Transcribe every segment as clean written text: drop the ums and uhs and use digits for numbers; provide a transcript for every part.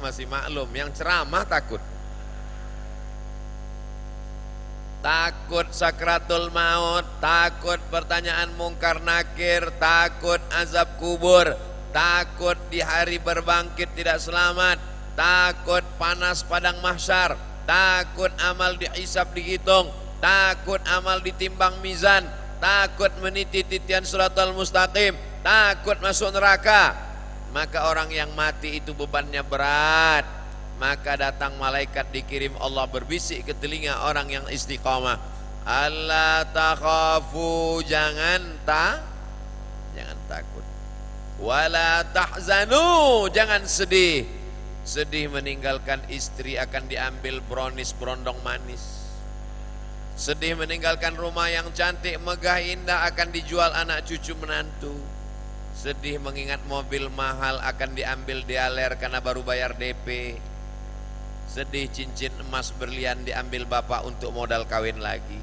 masih maklum, yang ceramah takut. Takut sakratul maut, takut pertanyaan mungkar nakir, takut azab kubur, takut di hari berbangkit tidak selamat, takut panas padang mahsyar, takut amal dihisab dihitung, takut amal ditimbang mizan, takut meniti titian siratal mustaqim, takut masuk neraka. Maka orang yang mati itu bebannya berat. Maka datang malaikat dikirim Allah berbisik ke telinga orang yang istiqamah, alla takhafu, jangan takut, wala tahzanu, jangan sedih. Sedih meninggalkan istri akan diambil brownies berondong manis. Sedih meninggalkan rumah yang cantik megah indah akan dijual anak cucu menantu. Sedih mengingat mobil mahal akan diambil dialer karena baru bayar DP. Sedih cincin emas berlian diambil bapak untuk modal kawin lagi.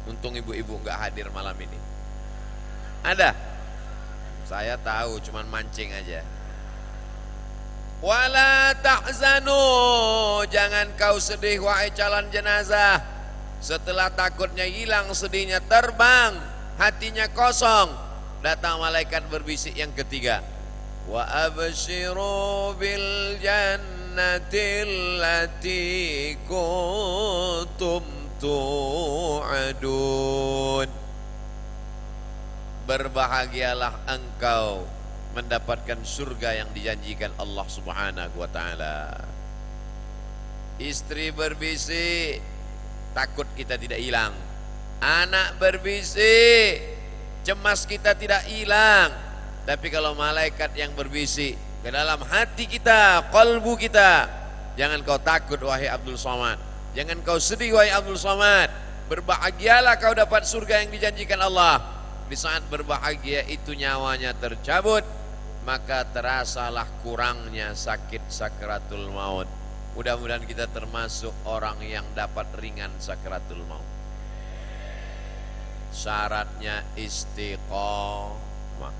Untung ibu-ibu nggak hadir malam ini. Ada? Saya tahu, cuman mancing aja. Wala tahzanu, jangan kau sedih wahai calon jenazah. Setelah takutnya hilang, sedihnya terbang, hatinya kosong. Datang malaikat berbisik yang ketiga, wa abshiru bil jannatil lati kuntum tu'adun. Berbahagialah engkau mendapatkan surga yang dijanjikan Allah Subhanahu wa ta'ala. Istri berbisik, takut kita tidak hilang. Anak berbisik, cemas kita tidak hilang. Tapi kalau malaikat yang berbisik ke dalam hati kita, kalbu kita, jangan kau takut wahai Abdul Somad, jangan kau sedih wahai Abdul Somad. Berbahagialah kau dapat surga yang dijanjikan Allah. Di saat berbahagia itu nyawanya tercabut, maka terasalah kurangnya sakit sakratul maut. Mudah-mudahan kita termasuk orang yang dapat ringan sakratul maut. Syaratnya istiqomah.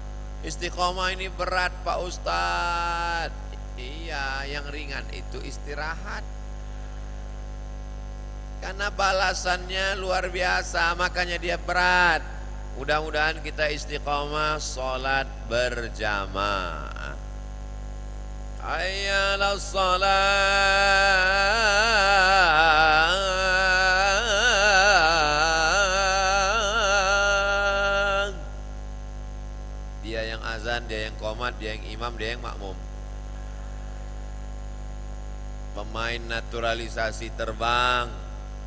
Istiqomah ini berat Pak Ustadz. Iya, yang ringan itu istirahat. Karena balasannya luar biasa, makanya dia berat. Mudah-mudahan kita istiqomah sholat berjamaah. Hayyalas sholat. Dia yang azan, dia yang qomat, dia yang imam, dia yang makmum. Pemain naturalisasi terbang,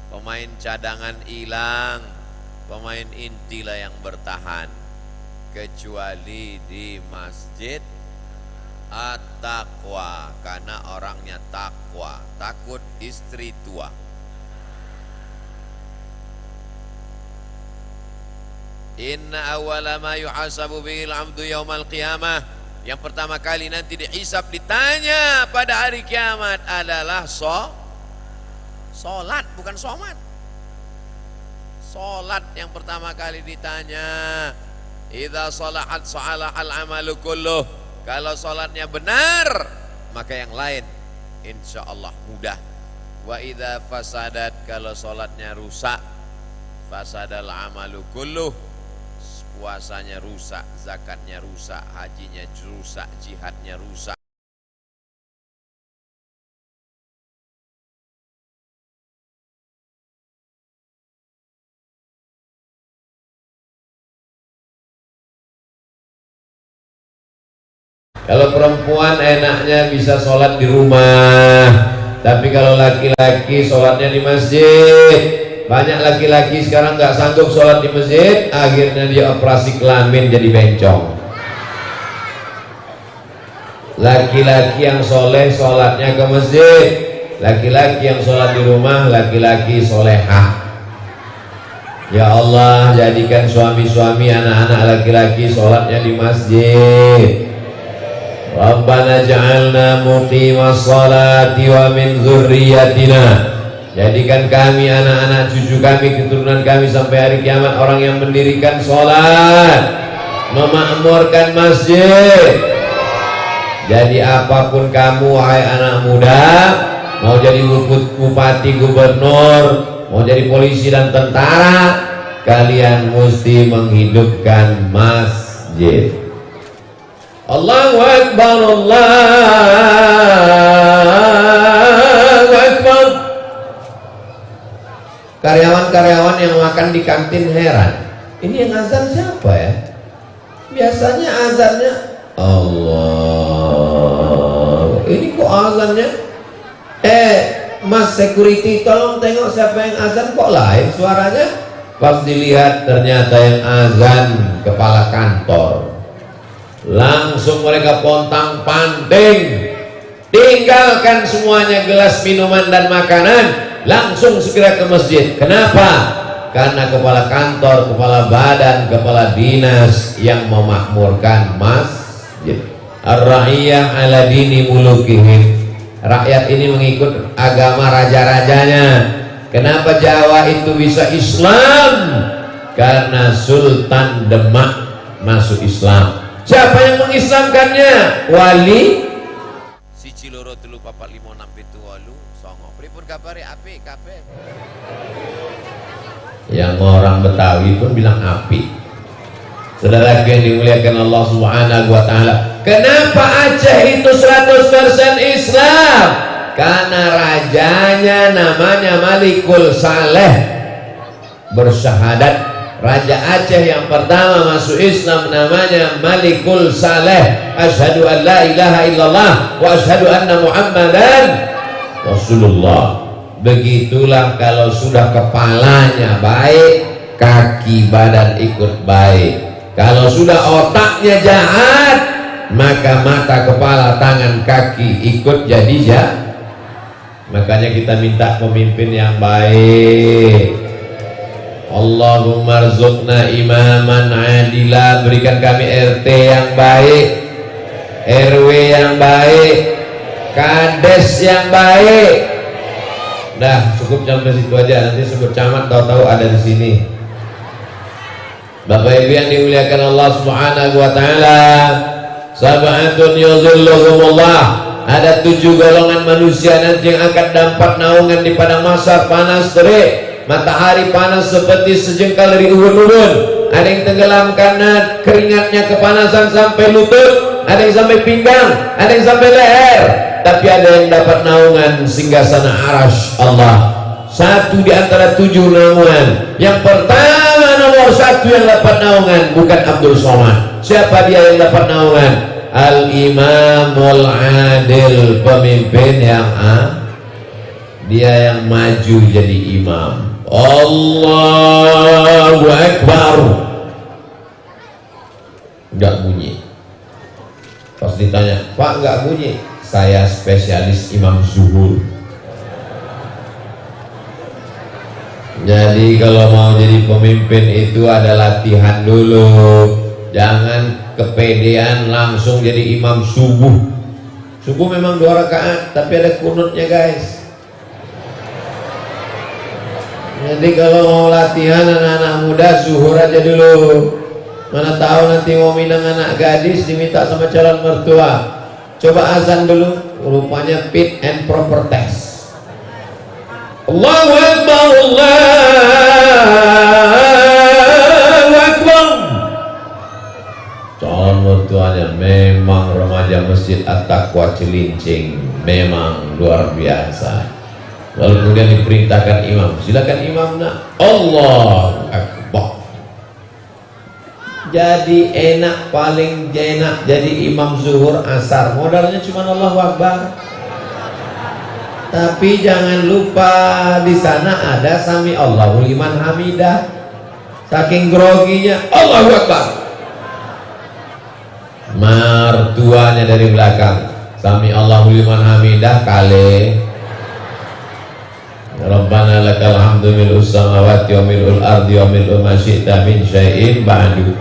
pemain cadangan hilang, pemain intilah yang bertahan, kecuali di masjid at-taqwa, karena orangnya takwa, takut istri tua. Inna awwala ma yuhasabu bihil abdu yaumal qiyamah, yang pertama kali nanti dihisab, ditanya pada hari kiamat adalah solat, bukan somat. Solat yang pertama kali ditanya. Idza salahat salahal amalu kulluh. Kalau solatnya benar, maka yang lain insyaallah mudah. Wa idza fasadat, kalau solatnya rusak, fasadal amalu kulluh. Puasanya rusak, zakatnya rusak, hajinya rusak, jihadnya rusak. Kalau perempuan enaknya bisa sholat di rumah, tapi kalau laki-laki sholatnya di masjid. Banyak laki-laki sekarang nggak sanggup sholat di masjid, akhirnya dia operasi kelamin jadi bencong. Laki-laki yang soleh sholatnya ke masjid, laki-laki yang sholat di rumah laki-laki solehah. Ya Allah, jadikan suami-suami anak-anak laki-laki sholatnya di masjid. Rabbana ja'alna muqimas sholati wa min dzurriyyatina, jadikan kami, anak-anak cucu kami, keturunan kami sampai hari kiamat orang yang mendirikan sholat, memakmurkan masjid, Jadi apapun kamu wahai anak muda, mau jadi bupati, gubernur, mau jadi polisi dan tentara, kalian mesti menghidupkan masjid. Allahu Akbar, Allahu Akbar. Karyawan-karyawan yang makan di kantin heran, ini yang azan siapa ya? Biasanya azannya Allah, ini kok azannya Mas security tolong tengok siapa yang azan, kok lain suaranya. Pas dilihat ternyata yang azan kepala kantor. Langsung mereka pontang panting, tinggalkan semuanya gelas minuman dan makanan, langsung segera ke masjid. Kenapa? Karena kepala kantor, kepala badan, kepala dinas yang memakmurkan masjid. Ar-ra'iyah ala dini mulukihim. Rakyat ini mengikut agama raja-rajanya. Kenapa Jawa itu bisa Islam? Karena Sultan Demak masuk Islam. Siapa yang mengislamkannya? Wali. Siji loro telu papat lima enam pitu wolu songo. Pripun kabare? Apik kabeh. Yang orang Betawi pun bilang apik. Saudara yang dimuliakan Allah Subhanahu wa taala. Kenapa Aceh itu 100% Islam? Karena rajanya namanya Malikul Saleh. Bersyahadat Raja Aceh yang pertama masuk Islam namanya Malikul Saleh. Asyhadu an la ilaha illallah wa asyhadu anna Muhammadan Rasulullah. Begitulah kalau sudah kepalanya baik, kaki badan ikut baik. Kalau sudah otaknya jahat, maka mata, kepala, tangan, kaki ikut jadi jahat. Makanya kita minta pemimpin yang baik. Allahumma rzuqna imaman adila, berikan kami RT yang baik, RW yang baik, kades yang baik. Dah cukup sampai situ aja, nanti sebut camat tahu-tahu ada di sini. Bapak Ibu yang dimuliakan Allah Subhanahu wa taala, sab'atun yuzilluhumullah. Ada 7 golongan manusia nanti yang akan dapat naungan di padang mahsyar panas terik. Matahari panas seperti sejengkal dari ubun-ubun. Ada yang tenggelam karena keringatnya kepanasan sampai lutut, ada yang sampai pinggang, ada yang sampai leher. Tapi ada yang dapat naungan singgasana arasy Allah. Satu di antara 7 naungan. Yang pertama, nomor 1 yang dapat naungan bukan Abdul Somad. Siapa dia yang dapat naungan? Al-Imamul Adil, pemimpin yang dia yang maju jadi imam. Allahu Akbar. Enggak bunyi. Pas ditanya, Pak enggak bunyi? Saya spesialis imam zuhur. Jadi kalau mau jadi pemimpin itu ada latihan dulu. Jangan kepedean langsung jadi imam subuh. Subuh memang 2 rakaat, tapi ada kunutnya guys. Jadi kalau mau latihan anak-anak muda, zuhur aja dulu. Mana tahu nanti mau minang anak gadis diminta sama calon mertua. Coba azan dulu, rupanya fit and proper test. Allahu Akbar, Allahu Akbar. Calon mertuanya memang remaja masjid At-Taqwa Cilincing, memang luar biasa. Lalu kemudian diperintahkan imam, silakan imam nak. Allahu Akbar. Jadi enak, paling enak jadi imam zuhur asar. Modalnya cuma Allahu Akbar. Tapi jangan lupa di sana ada sami Allahu liman hamidah. Saking groginya Allahu Akbar. Mertuanya dari belakang, sami Allahu liman hamidah kali. Rabbana lakal hamdu mil'us samawati wa mil'ul ardi wa mil'u ma syi'ta min syai'in ba'du.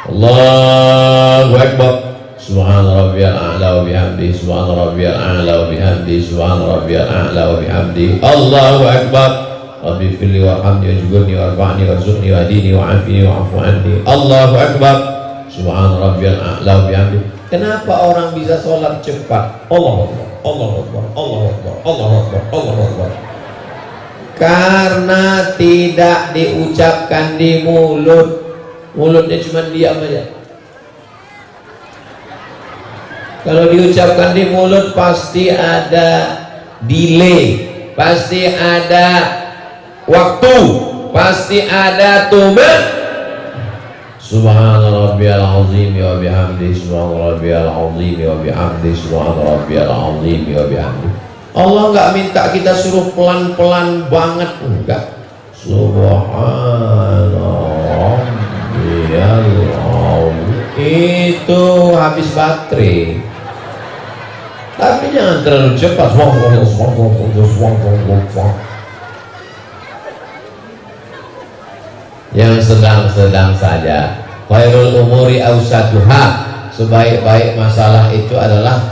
Allahu Akbar. Subhana rabbiyal a'la wa bihamdihi, subhana rabbiyal a'la wa bihamdihi, subhana rabbiyal a'la wa bihamdihi. Allahu Akbar. Rabbi firli warhamni wajburni warfa'ni warzuqni wahdini wa'afini wa'afu anni. Allahu Akbar. Subhana rabbiyal a'la wa bihamdihi. Kenapa orang bisa sholat cepat? Allah Akbar, Allah Akbar, Allah Akbar, Allah Akbar, Allah Akbar. Karena tidak diucapkan di mulut. Mulutnya cuma diam aja. Kalau diucapkan di mulut pasti ada delay, pasti ada waktu, pasti ada tuman. Subhana rabbiyal azim wa bihamdihi, subhana rabbiyal azim wa bihamdihi, subhana rabbiyal azim wa bihamdihi. Allah enggak minta kita suruh pelan-pelan banget, enggak. Subhana rabbiyal azim. Itu habis baterai. Tapi jangan terlalu cepat. Yang sedang-sedang saja. Khairul umuri awsatuha. Sebaik-baik masalah itu adalah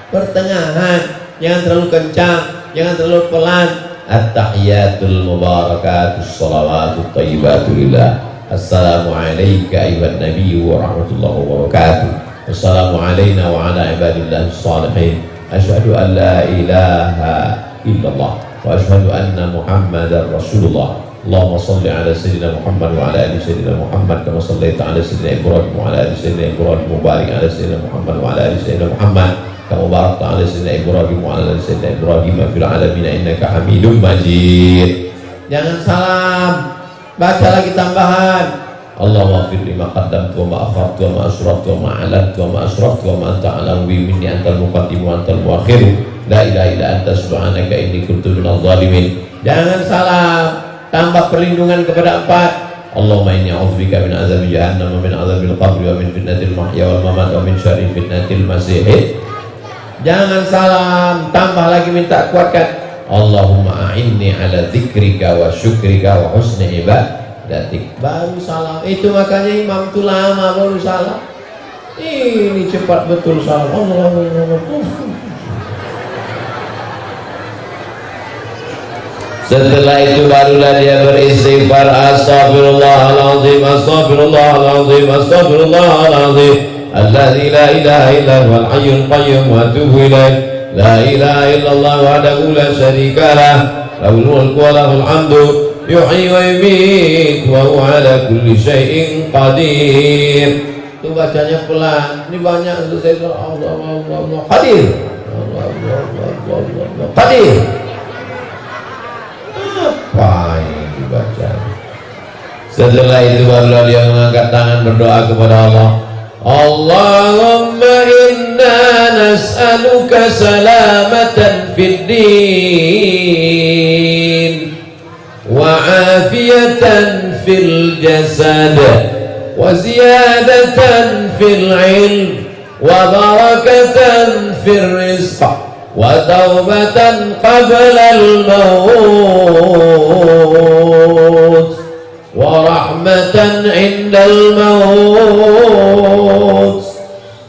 pertengahan. Jangan terlalu kencang, jangan terlalu pelan. At-tahiyatul mubarakatus salawatut thayyibatu lillah. Assalamu alayka ayyuhan nabiyyu wa rahmatullahi wa barakatuh. Assalamu alayna wa ala ibadillahis shalihin. Asyhadu an la ilaha illallah wa asyhadu anna Muhammadar Rasulullah. Allahumma salli ala sayyidina Muhammad wa ala ali sayyidina Muhammad kama sallaita ala sayyidina Ibrahim wa ala ali sayyidina Ibrahim wa barik ala sayyidina Muhammad wa ala ali sayyidina Muhammad kama barakta ala sayyidina Ibrahim wa ala ali sayyidina Ibrahim fil alamin innaka Hamidum Majid. Jangan salam, baca lagi tambahan. Allahumma fir lima qaddamtu wa ma akhartu wa ma asraftu wa ma alantu wa ma asraftu wa ma anta alam bi minni antal muqaddim wa antal muakhir. La ilaha illa anta subhanaka inni kuntu minadh dhalimin. Jangan salam, tambah perlindungan kepada 4. Allahumma inni a'udzubika min azabi jahannam wa min azabil qabri wa min fitnatil mahya wal mamat wa min syarri fitnatil masih. Jangan salam, tambah lagi minta kuatkan. Allahumma a'inni ala dzikrika wa syukrika wa husni ibadatik. Baru salam. Itu makanya imam itu lama baru salam. Ini cepat betul salam. Setelah itu barulah dia beristighfar. Astaghfirullahaladzim, astaghfirullahaladzim, astaghfirullahaladzim. Alladzi la ilaha illa huwal hayyul qayyum wa atubu ilaih. La ilaha illallah wahdahu la syarika lah, lahul mulku wa lahul hamdu, yuhyi wa yumiit wa huwa ala kulli syai'in qadir. Itu bacanya pelan. Ini banyak untuk saya. Allah qadir. Allah qadir. Apa yang dibaca? Setelah itu barulah dia mengangkat tangan berdoa kepada Allah. Allahumma inna nas'aluka salamatan fid din wa afiyatan fil jasad wa ziyadatan fil ilm wa barakatan fil rizq wa taubatan qabla al-maut wa rahmatan 'inda al-maut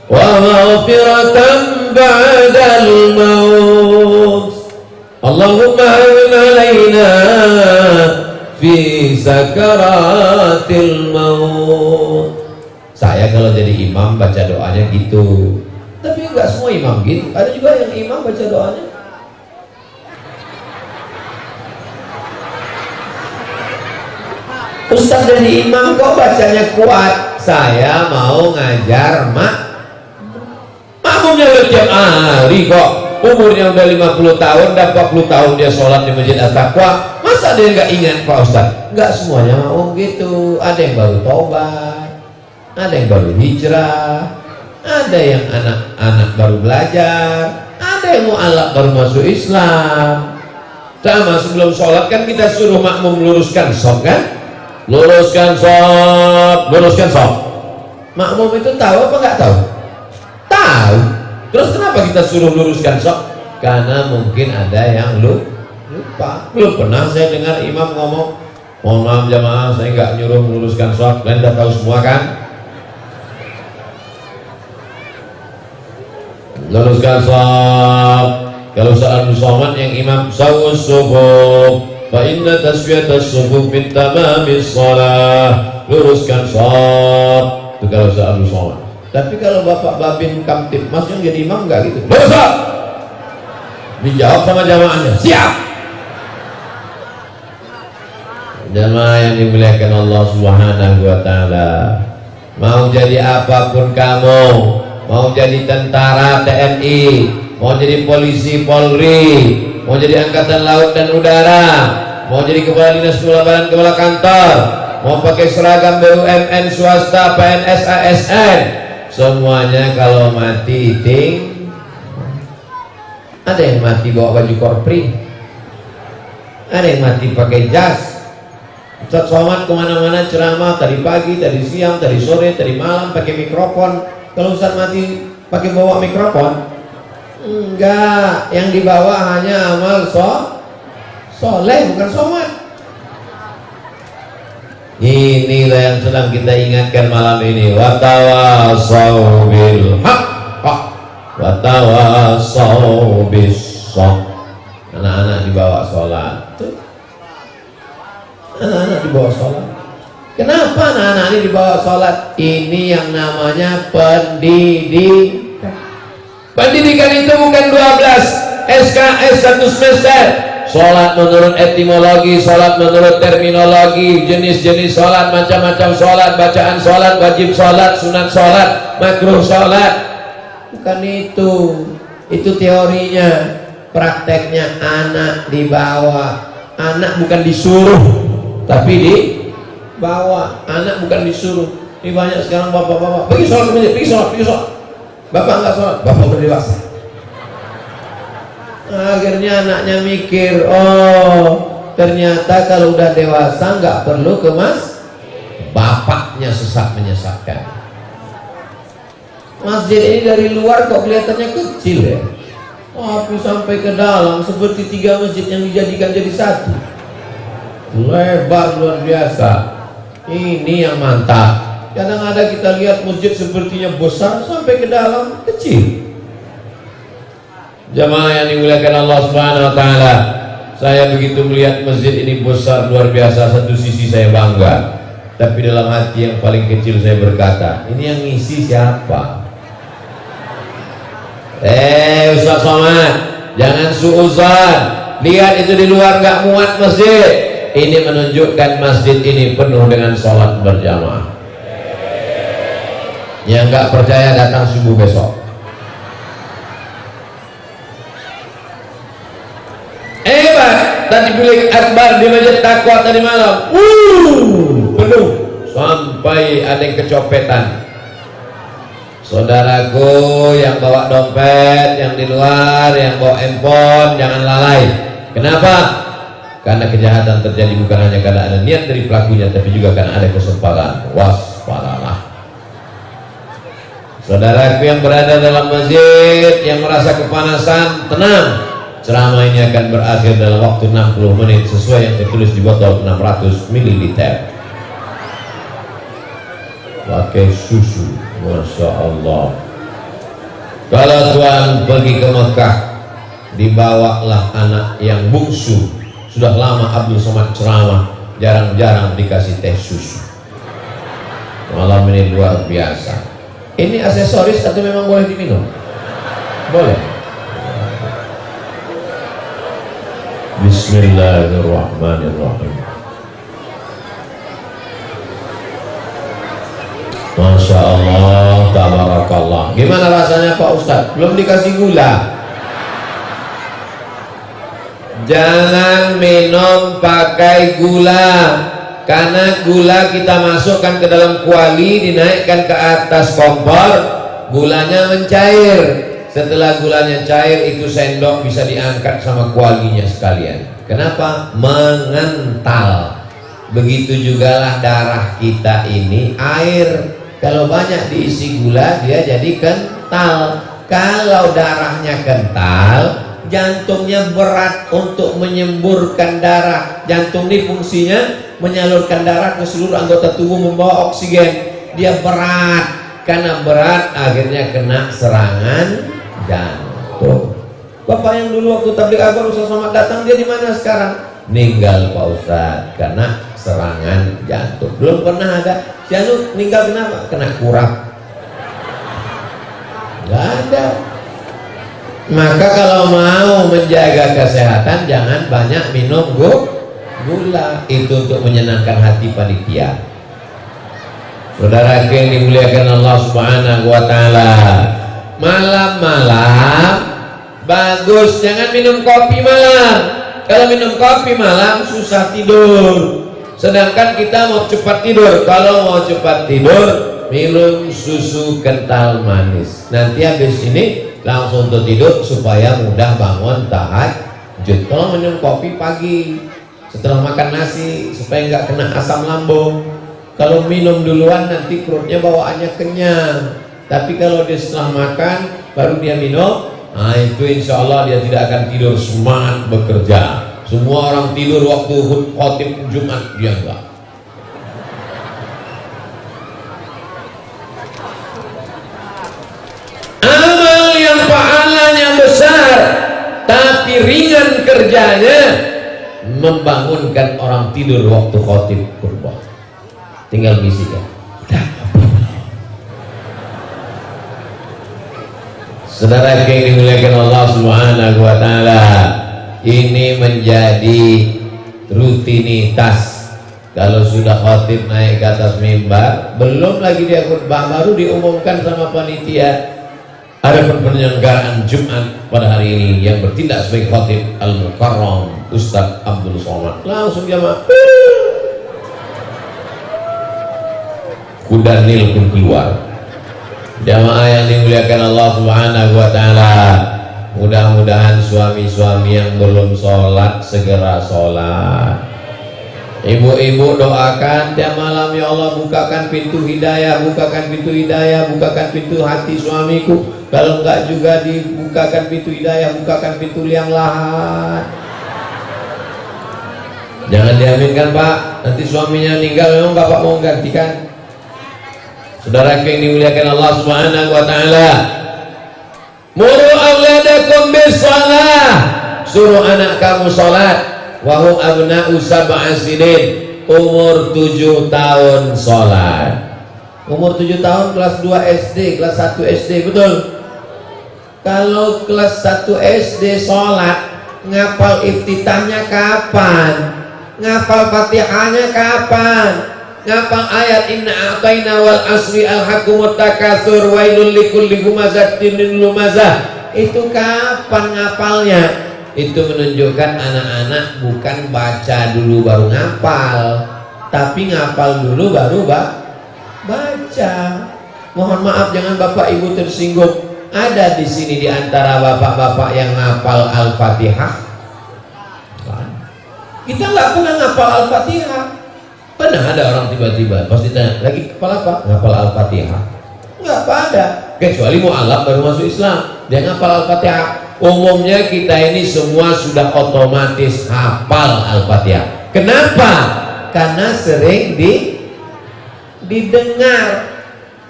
wa maghfiratan ba'da al-maut. Allahumma hawwin 'alaina fi sakaratil maut. Saya kalau jadi imam baca doanya gitu. Tapi enggak semua imam gitu. Ada juga yang imam baca doanya Ustaz jadi imam kok bacanya kuat. Saya mau ngajar makmumnya tiap hari kok. Umurnya udah 50 tahun, udah 40 tahun dia sholat di Masjid At-Taqwa. Masa dia nggak ingat Pak Ustaz? Nggak semuanya mau gitu. Ada yang baru tobat, ada yang baru hijrah, ada yang anak-anak baru belajar, ada yang mu'alaf baru masuk Islam. Sama sebelum sholat kan kita suruh makmum luruskan shaf kan? Luruskan shaf, luruskan shaf. Makmum itu tahu apa nggak tahu? Tahu. Terus kenapa kita suruh luruskan shaf? Karena mungkin ada yang lupa. Belum pernah saya dengar imam ngomong, mohon maaf jamaah, saya nggak nyuruh meluruskan shaf. Kalian udah tahu semua kan? Luruskan shaf. Kalau saat musawan yang imam sawus sufuf, fa inna tasfiyatas sufuf min tamamis shalah. Luruskan shaf. Itu kalau saat musawan. Tapi kalau Bapak Babin Kamtipmas yang jadi imam enggak gitu. Dosa. Dijawab sama jamaahnya, siap. Jamaah yang dimuliakan Allah Subhanahu wa taala. Mau jadi apapun kamu, mau jadi tentara TNI, mau jadi polisi Polri, mau jadi angkatan laut dan udara, mau jadi kepala dinas, kepala badan, kepala kantor, mau pakai seragam BUMN, swasta, PNS, ASN, semuanya kalau mati ting. Ada yang mati bawa baju korpri, ada yang mati pakai jas. Ustaz Somad kemana-mana ceramah, tadi pagi, tadi siang, tadi sore, tadi malam pakai mikrofon. Kalau Ustaz mati pakai bawa mikrofon, enggak, yang dibawa hanya amal soleh, bukan Somad. Inilah yang sedang kita ingatkan malam ini. Watawasau bil haqq, watawasau bis sabr. Anak-anak dibawa sholat. Anak-anak dibawa sholat. Kenapa anak-anak ini dibawa sholat? Ini yang namanya pendidikan. Pendidikan itu bukan 12 SKS 1 semester. Sholat menurut etimologi, sholat menurut terminologi, jenis-jenis sholat, macam-macam sholat, bacaan sholat, wajib sholat, sunat sholat, makruh sholat. Bukan itu. Itu teorinya. Prakteknya anak dibawa. Anak bukan disuruh, tapi dibawa. Anak bukan disuruh. Ini banyak sekarang bapak-bapak pergi sholat ke masjid, pergi sholat. Bapak enggak sholat, bapak berdewasa. Akhirnya anaknya mikir, oh ternyata kalau udah dewasa nggak perlu ke bapaknya sesat menyesatkan. Masjid ini dari luar kok kelihatannya kecil ya, tapi sampai ke dalam seperti 3 masjid yang dijadikan jadi satu. Lebar luar biasa. Ini yang mantap. Kadang ada kita lihat masjid sepertinya besar sampai ke dalam kecil. Jamaah yang dimuliakan Allah Subhanahu wa taala, saya begitu melihat masjid ini besar luar biasa, satu sisi saya bangga, tapi dalam hati yang paling kecil saya berkata, ini yang ngisi siapa? Ustaz Somad, jangan suuzan. Lihat itu di luar nggak muat masjid. Ini menunjukkan masjid ini penuh dengan sholat berjamaah. Yang nggak percaya datang subuh besok. Tadi bilik akbar di masjid Taqwa tadi malam, penuh sampai ada yang kecopetan. Saudaraku yang bawa dompet, yang di luar, yang bawa handphone, jangan lalai. Kenapa? Karena kejahatan terjadi bukan hanya karena ada niat dari pelakunya, tapi juga karena ada kesempatan. Waspadalah. Saudaraku yang berada dalam masjid, yang merasa kepanasan, tenang. Ceramah ini akan berakhir dalam waktu 60 menit sesuai yang tertulis di botol 600 ml. Pakai susu, Masya Allah. Kalau Tuhan pergi ke Mekah, dibawalah anak yang bungsu. Sudah lama Abdul Somad ceramah, jarang-jarang dikasih teh susu. Malam ini luar biasa. Ini aksesoris atau memang boleh diminum? Boleh. Bismillahirrahmanirrahim. Masya Allah, tabarakallah. Gimana rasanya Pak Ustadz? Belum dikasih gula. Jangan minum pakai gula, karena gula kita masukkan ke dalam kuali, dinaikkan ke atas kompor, gulanya mencair. Setelah gulanya cair, itu sendok bisa diangkat sama kualinya sekalian. Kenapa? Mengental. Begitu jugalah darah kita ini air. Kalau banyak diisi gula, dia jadi kental. Kalau darahnya kental, jantungnya berat untuk menyemburkan darah. Jantung ini fungsinya menyalurkan darah ke seluruh anggota tubuh, membawa oksigen. Dia berat. Karena berat, akhirnya kena serangan jantung. Bapak yang dulu waktu tabligh akbar Ustaz Somad datang, dia di mana sekarang? Meninggal Pak Ustaz, karena serangan jantung. Belum pernah ada. Jantung meninggal kenapa? Kena kurap. Nggak ada. Maka kalau mau menjaga kesehatan jangan banyak minum gula. Itu untuk menyenangkan hati panitia. Saudara yang dimuliakan Allah Subhanahu wa taala, malam-malam bagus jangan minum kopi malam. Kalau minum kopi malam susah tidur. Sedangkan kita mau cepat tidur. Kalau mau cepat tidur, minum susu kental manis. Nanti habis ini langsung untuk tidur supaya mudah bangun tahajud. Kalau minum kopi pagi setelah makan nasi supaya nggak kena asam lambung. Kalau minum duluan nanti perutnya bawaannya kenyang. Tapi kalau dia setelah makan baru dia minum, nah itu insya Allah dia tidak akan tidur, semangat bekerja. Semua orang tidur waktu khotib Jumat, dia enggak. Amal yang pahalanya besar tapi ringan kerjanya, membangunkan orang tidur waktu khotib khutbah. Tinggal bisikan. Saudara yang dimuliakan Allah Subhanahu wa taala, ini menjadi rutinitas. Kalau sudah khotib naik ke atas mimbar, belum lagi dia khutbah, baru diumumkan sama panitia ada penyelenggaraan Jumat pada hari ini yang bertindak sebagai khotib Al-Mukarram Ustaz Abdul Somad. Langsung jamaah kuda nil pun keluar. Jamaah yang dimuliakan Allah Subhanahu wa taala, mudah-mudahan suami-suami yang belum sholat segera sholat. Ibu-ibu doakan tiap malam, ya Allah bukakan pintu hidayah, bukakan pintu hidayah, bukakan pintu hati suamiku. Kalau enggak juga dibukakan pintu hidayah, bukakan pintu liang lahat. Jangan diaminkan Pak, nanti suaminya meninggal memang Bapak mau gantikan. Saudara yang dimuliakan Allah Subhanahu wa taala, muru auladakum bis-shalah, suruh anak kamu salat, wa hum abna'u sab'a sinin, umur 7 tahun salat. Umur 7 tahun kelas 2 SD, kelas 1 SD, betul? Kalau kelas 1 SD salat, ngapal iftitahnya kapan? Ngapal Fatihahnya kapan? Ngapal ayat inna a'tayna wal asri al-hakumut takatsur wailul likulli humazatin lumazah, itu kapan ngapalnya? Itu menunjukkan anak-anak bukan baca dulu baru ngapal, tapi ngapal dulu baru baca. Mohon maaf jangan Bapak Ibu tersinggung. Ada di sini di antara bapak-bapak yang ngapal Al-Fatihah? Kita nggak pernah ngapal Al-Fatihah. Pernah ada orang tiba-tiba pasti tanya, lagi ngapal apa? Ngapal Al-Fatihah. Nggak pada, kecuali mu'alaf baru masuk Islam, dia ngapal Al-Fatihah. Umumnya kita ini semua sudah otomatis hafal Al-Fatihah. Kenapa? Karena sering didengar.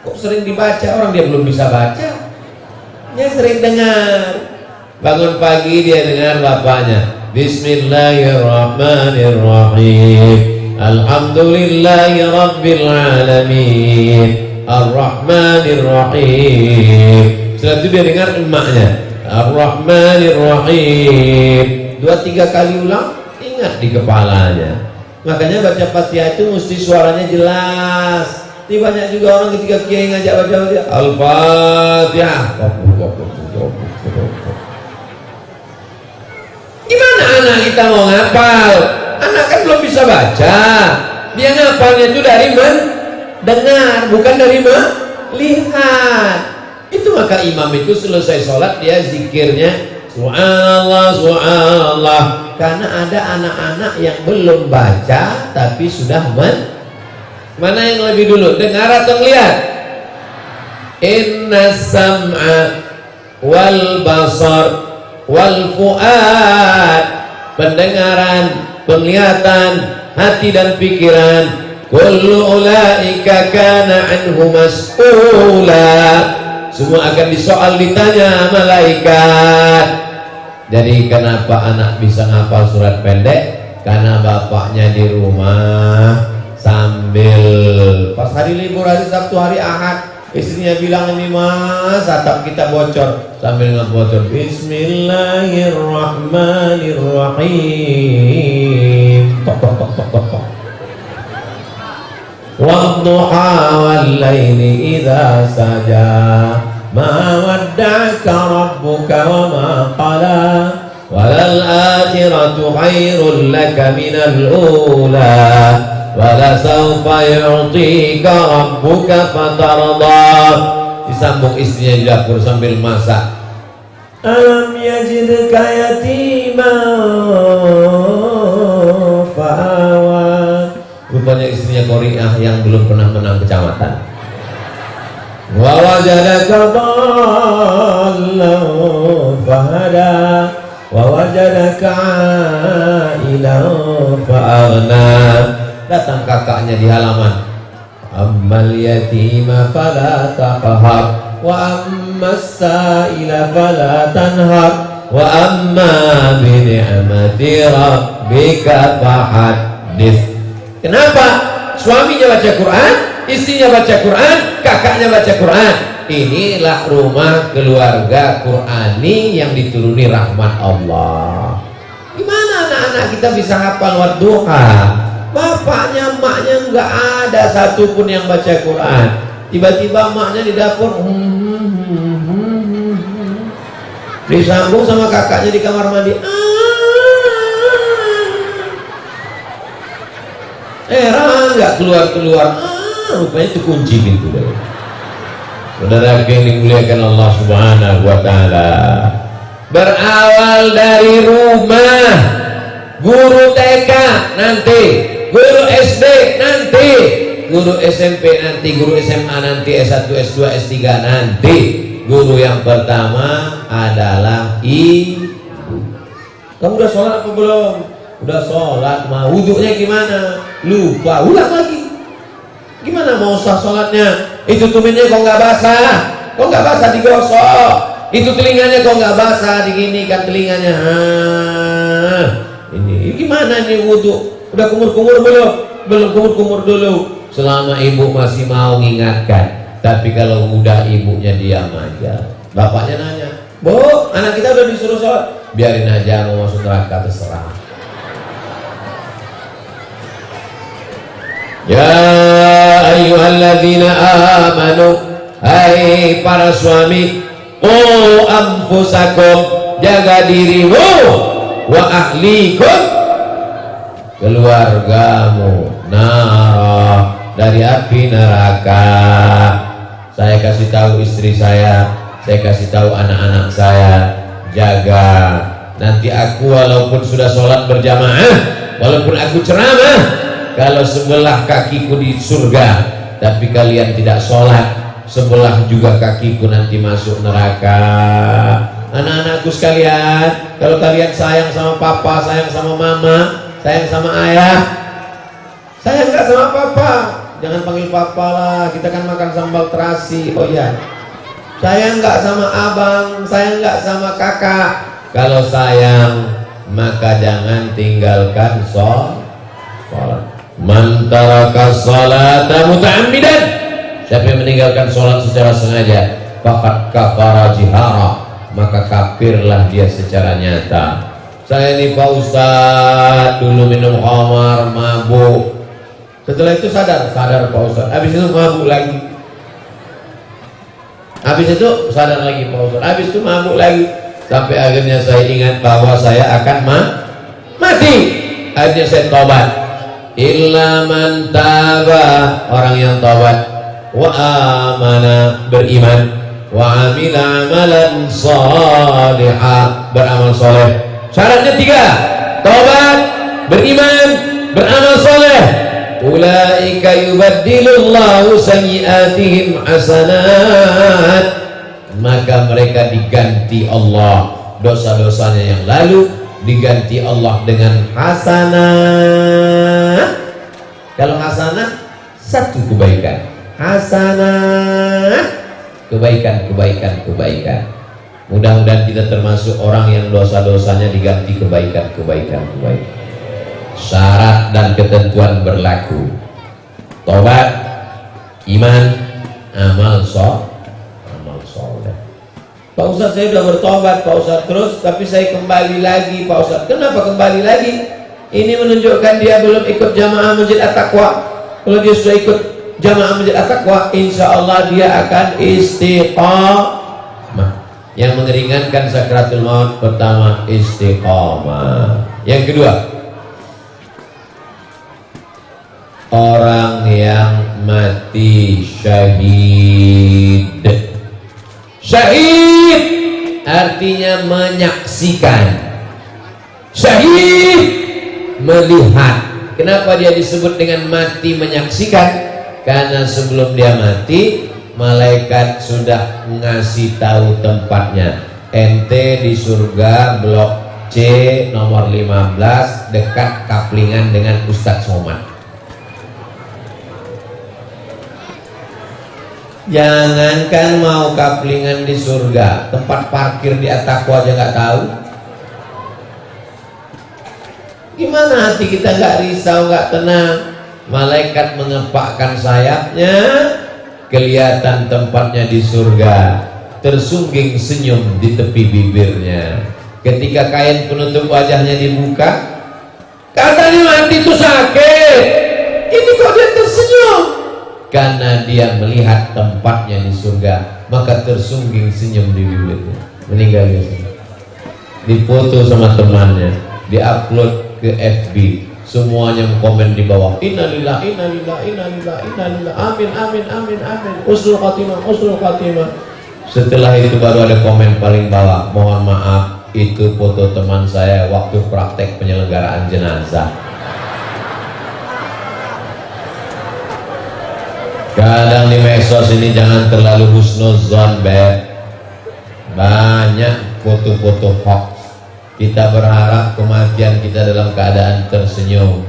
Kok sering dibaca? Orang dia belum bisa baca, dia sering dengar. Bangun pagi dia dengar bapaknya, Bismillahirrahmanirrahim, Alhamdulillahi Rabbil Alamin, Ar-Rahmanirrahim. Setelah itu dia dengar emaknya, Ar-Rahmanirrahim. 2-3 kali ulang, ingat di kepalanya. Makanya baca Fatihah itu mesti suaranya jelas. Ini banyak juga orang ketika kiai ngajak baca Al-Fatihah, gimana anak kita mau ngapal? Anak kan belum bisa baca. Dia ngapalnya itu dari mendengar, bukan dari melihat. Itu maka imam itu selesai sholat dia zikirnya Subhanallah, Subhanallah. Karena ada anak-anak yang belum baca tapi sudah mana yang lebih dulu, dengar atau melihat? Inna sam'a wal basar wal fu'ad, pendengaran, penglihatan, hati dan pikiran, kullu ulaika kana anhu mas'ula, semua akan disoal ditanya malaikat. Jadi kenapa anak bisa ngapal surat pendek? Karena bapaknya di rumah sambil pas hari libur, hari Sabtu, hari Ahad, Istrinya bilang, ini mas, atap kita bocor. Sambil ngebocor, Bismillahirrahmanirrahim. Wadduha wal-laili idza saja, ma wadda'aka rabbuka wa ma qala, walal akhiratu khairul laka minal ula, wala sawfa yu'tika rabbuka fatarda. Disambung istrinya di dapur sambil masak. Alam yajidka yatiman fa'awa. Rupanya istrinya Qori'ah yang belum pernah menang kecamatan. Wa wajadaka dhallan fahada, wa wajadaka 'ailan fa'aghna. Datang kakaknya di halaman. Ammal yatima fala taqhar, wa ammas sa'ila fala tanhar, wa amma bi ni'mati rabbika fahaddits. Kenapa? Suaminya baca Quran, istrinya baca Quran, kakaknya baca Quran. Inilah rumah keluarga Qurani yang dituruni rahmat Allah. Gimana anak-anak kita bisa hafal wadduha? Bapaknya, emaknya nggak ada satupun yang baca Quran. Tiba-tiba emaknya di dapur, disambung sama kakaknya di kamar mandi. Nggak keluar-keluar. Rupanya itu kunci pintu deh. Saudara yang dimuliakan Allah Subhanahu wa Ta'ala, berawal dari rumah. Guru TK nanti, guru SD nanti, guru SMP nanti, guru SMA nanti, S1, S2, S3 nanti. Guru yang pertama adalah ibu. Kamu udah sholat apa belum? Udah sholat, mau wudhunya gimana? Lupa, ulang lagi. Gimana mau sah sholatnya? Itu tumitnya kok nggak basah? Kok nggak basah digosok? Itu telinganya kok nggak basah diginikan telinganya? Ini gimana nih wudhu? Udah kumur-kumur belum? Belum kumur-kumur dulu. Selama ibu masih mau mengingatkan. Tapi kalau udah ibunya diam aja. Bapaknya nanya, Bu, anak kita udah disuruh sholat. Biarin aja, mau masuk neraka terserah. Ya ayyuhalladzina amanu, hai para suami, anfusakum, jaga dirimu, wa ahlikum, keluargamu, nara, dari api neraka. Saya kasih tahu istri saya kasih tahu anak-anak saya, jaga. Nanti aku walaupun sudah sholat berjamaah, walaupun aku ceramah, kalau sebelah kakiku di surga, tapi kalian tidak sholat, sebelah juga kakiku nanti masuk neraka. Anak-anakku sekalian, kalau kalian sayang sama papa, sayang sama mama, sayang sama ayah, sayang nggak sama papa, jangan panggil papa lah, kita kan makan sambal terasi. Oh iya, sayang nggak sama abang, sayang nggak sama kakak. Kalau sayang, maka jangan tinggalkan sholat. Man taraka sholata muta'ammidan, siapa yang meninggalkan sholat secara sengaja, faqad kafara jihara, maka kafirlah dia secara nyata. Saya ini Pak Ustadz dulu minum khamar, mabuk. Setelah itu sadar Pak Ustadz. Habis itu mabuk lagi. Habis itu sadar lagi Pak Ustadz. Habis itu mabuk lagi. Sampai akhirnya saya ingat bahwa saya akan mati. Akhirnya saya tobat. Illa man taba, orang yang tobat, wa amana, beriman, wa amila amalan salihah, beramal soleh. Syaratnya 3, tobat, beriman, beramal soleh. Ulaika yubaddilullahu sayyi'atihim hasanat, maka mereka diganti Allah dosa-dosanya yang lalu, diganti Allah dengan hasanah. Kalau hasanah, 1 kebaikan. Hasanah, kebaikan. Mudah-mudahan kita termasuk orang yang dosa-dosanya diganti kebaikan. Syarat dan ketentuan berlaku: tobat, iman, amal soleh. Pak Ustadz, saya sudah bertobat Pak Ustadz, terus tapi saya kembali lagi Pak Ustadz. Kenapa kembali lagi? Ini menunjukkan dia belum ikut jamaah Masjid At-Taqwa. Kalau dia sudah ikut jamaah Masjid At-Taqwa, insya Allah dia akan istiqamah. Yang meringankan sakaratul maut pertama istiqamah. Yang kedua, orang yang mati syahid. Syahid artinya menyaksikan. Syahid melihat. Kenapa dia disebut dengan mati menyaksikan? Karena sebelum dia mati, malaikat sudah ngasih tahu tempatnya. Ente di surga blok C nomor 15 dekat kaplingan dengan Ustadz Somad. Jangankan mau kaplingan di surga, tempat parkir di At-Taqwa aja nggak tahu. Gimana hati kita nggak risau, nggak tenang? Malaikat mengepakkan sayapnya, kelihatan tempatnya di surga. Tersungging senyum di tepi bibirnya. Ketika kain penutup wajahnya dibuka, katanya mati itu sakit. Ini kok dia tersenyum? Karena dia melihat tempatnya di surga, maka tersungging senyum di bibirnya. Meninggal dunia. Difoto sama temannya, diupload ke FB. Semuanya komen di bawah, innalillah, innalillah, innalillah, innalillah, amin, amin, amin, amin, usul khatimah, usul khatimah. Setelah itu baru ada komen paling bawah, mohon maaf, itu foto teman saya waktu praktek penyelenggaraan jenazah. Kadang di medsos ini jangan terlalu husnuzon, Beb. Banyak foto-foto hoax. Kita berharap kematian kita dalam keadaan tersenyum.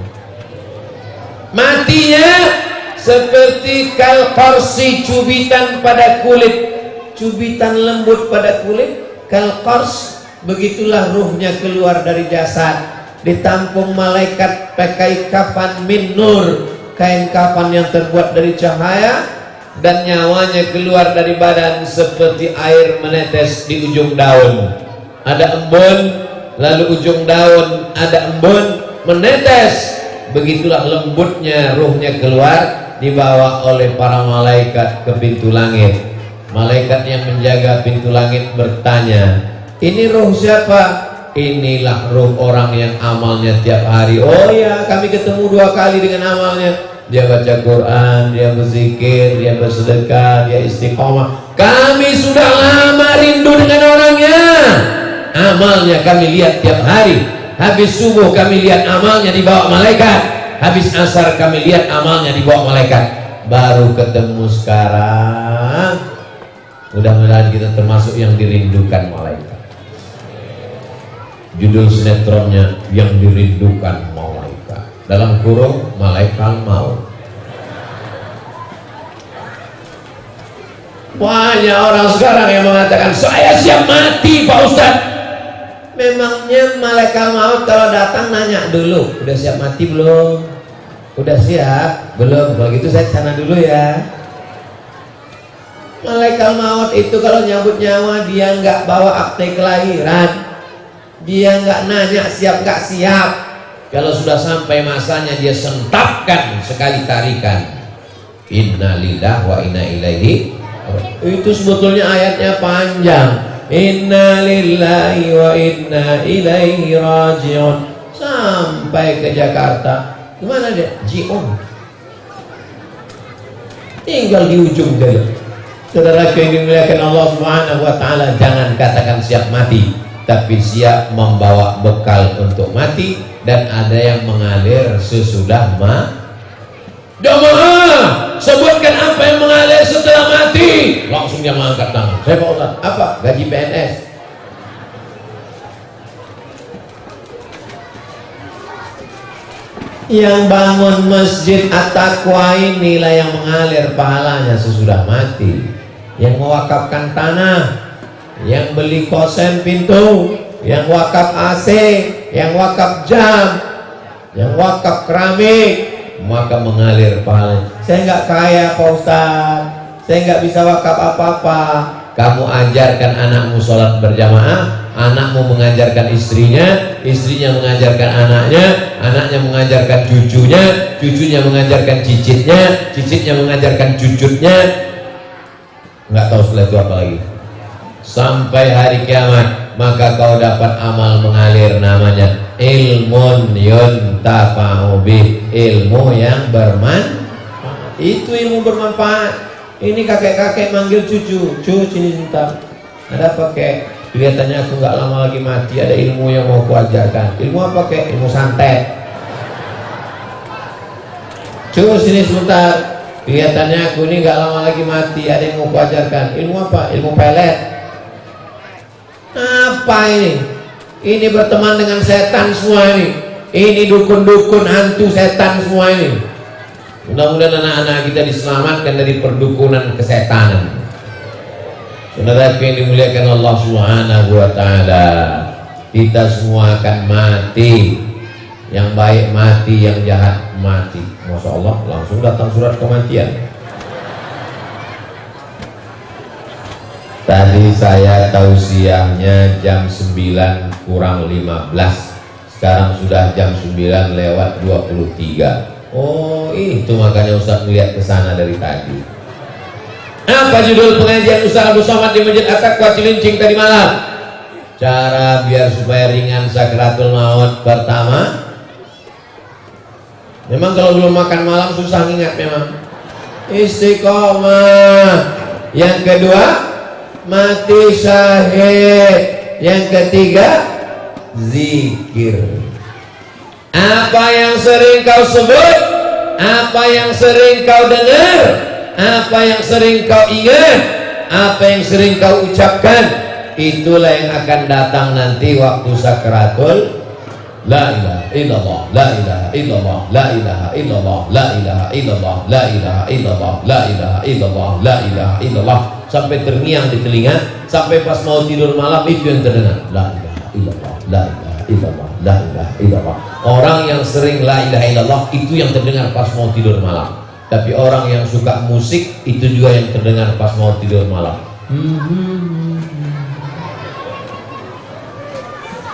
Matinya seperti kalqarsi, cubitan pada kulit, cubitan lembut pada kulit. Kalqars, begitulah ruhnya keluar dari jasad, ditampung malaikat pakai kafan min nur, kain kafan yang terbuat dari cahaya, dan nyawanya keluar dari badan seperti air menetes di ujung daun. Ada embun, lalu ujung daun ada embun menetes. Begitulah lembutnya ruhnya keluar, dibawa oleh para malaikat ke pintu langit. Malaikat yang menjaga pintu langit bertanya, ini ruh siapa? Inilah ruh orang yang amalnya tiap hari. Oh ya, kami ketemu 2 kali dengan amalnya. Dia baca Quran, dia berzikir, dia bersedekah, dia istiqomah. Kami sudah lama rindu dengan orangnya. Amalnya kami lihat tiap hari. Habis subuh kami lihat amalnya dibawa malaikat. Habis asar kami lihat amalnya dibawa malaikat. Baru ketemu sekarang. Mudah-mudahan kita termasuk yang dirindukan malaikat. Judul sinetronnya yang dirindukan malaikat. Dalam kurung malaikat maut. Banyak orang sekarang yang mengatakan saya siap mati Pak Ustadz. Memangnya malaikat maut kalau datang nanya dulu, udah siap mati belum? Udah siap? Belum. Kalau gitu saya sana dulu ya. Malaikat maut itu kalau nyambut nyawa dia nggak bawa akte kelahiran, dia nggak nanya siap nggak siap. Kalau sudah sampai masanya dia sentapkan sekali tarikan. Innalillahi wa inna ilaihi. Itu sebetulnya ayatnya panjang. Innalillahi wa inna ilaihi raji'un. Sampai ke Jakarta. Gimana dia? Ji'un. Tinggal di ujung jalan. Saudara yang dimuliakan Allah Subhanahu wa taala, jangan katakan siap mati, tapi siap membawa bekal untuk mati. Dan ada yang mengalir sesudah Jamaah, sebutkan apa yang mengalir setelah mati. Langsung dia mengangkat tangan. Saya Pak Ustaz, apa? Gaji PNS. Yang bangun Masjid At-Taqwa inilah yang mengalir pahalanya sesudah mati. Yang mewakafkan tanah, yang beli kosen pintu, yang wakaf AC, yang wakaf jam, yang wakaf keramik, maka mengalir pahalanya. Saya nggak kaya Pak Ustaz, saya nggak bisa wakaf apa-apa. Kamu ajarkan anakmu sholat berjamaah, anakmu mengajarkan istrinya, istrinya mengajarkan anaknya, anaknya mengajarkan cucunya, cucunya mengajarkan cicitnya, cicitnya mengajarkan cucutnya. Nggak tahu setelah itu apa lagi. Sampai hari kiamat, maka kau dapat amal mengalir, namanya ilmun yuntafa'u bih, ilmu yang bermanfaat. Itu ilmu bermanfaat. Ini kakek-kakek manggil cucu, sini sebentar. Ada apa kek? Kelihatannya aku nggak lama lagi mati. Ada ilmu yang mau kuajarkan. Ilmu apa kek? Ilmu santet. Sini sebentar. Kelihatannya aku ini nggak lama lagi mati. Ada yang mau kuajarkan. Ilmu apa? Ilmu pelet. Apa ini? Ini berteman dengan setan semua ini. Ini dukun-dukun hantu setan semua ini. Mudah-mudahan anak-anak kita diselamatkan dari perdukunan kesetanan. Saudara yang dimuliakan Allah Subhanahu wa taala, kita semua akan mati. Yang baik mati, yang jahat mati. Masya Allah, langsung datang surat kematian. Tadi saya tausiahnya jam 9 kurang 15. Sekarang sudah jam 9 lewat 23. Oh, itu makanya Ustaz melihat ke sana dari tadi. Apa judul pengajian Ustaz Abdul Somad di Masjid At-Taqwa Cilincing tadi malam? Cara biar supaya ringan sakaratul maut. Pertama, memang kalau belum makan malam susah ingat memang. Istiqomah. Yang kedua, mati syahid. Yang ketiga, zikir. Apa yang sering kau sebut, apa yang sering kau dengar, apa yang sering kau ingat, apa yang sering kau ucapkan, itulah yang akan datang nanti waktu sakaratul. La ilaha illallah, la ilaha illallah, la ilaha illallah, la ilaha illallah, la ilaha illallah, la ilaha illallah, la ilaha illallah, sampai terngiang di telinga, sampai pas mau tidur malam itu yang terdengar. La ilaha illallah, la ilaha illallah, la ilaha illallah. Orang yang sering la ilaha illallah itu yang terdengar pas mau tidur malam. Tapi orang yang suka musik itu juga yang terdengar pas mau tidur malam.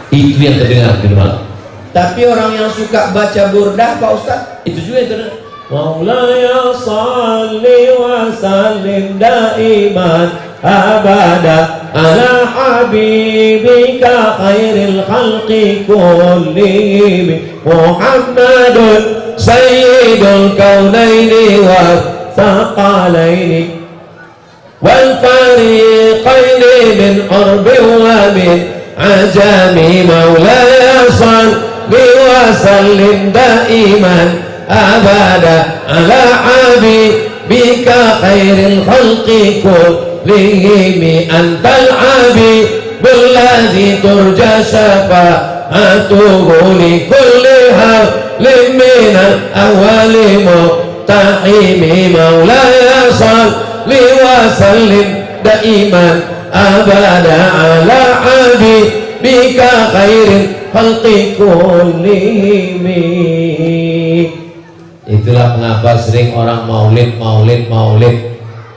Itu yang terdengar tidur malam. Tapi orang yang suka baca burdah Pak Ustaz, itu juga yang terdengar. Maulaya salli wa sallim daiman abada ala habibika khairil khalqi kullihim Muhammadun sayyidul kaunaini wa thaqalaini wal fariqaini min urbi wa min ajami maulaya salli wa sallim daiman abada ala habibika khairil khalqi kullihim antal habibul ladzi turja syafa'atuhu li kulli halin minal awwali muhtahimi maulaya salli wa sallim daiman abada ala habibika khairil khalqi kullihim. Itulah mengapa sering orang maulid.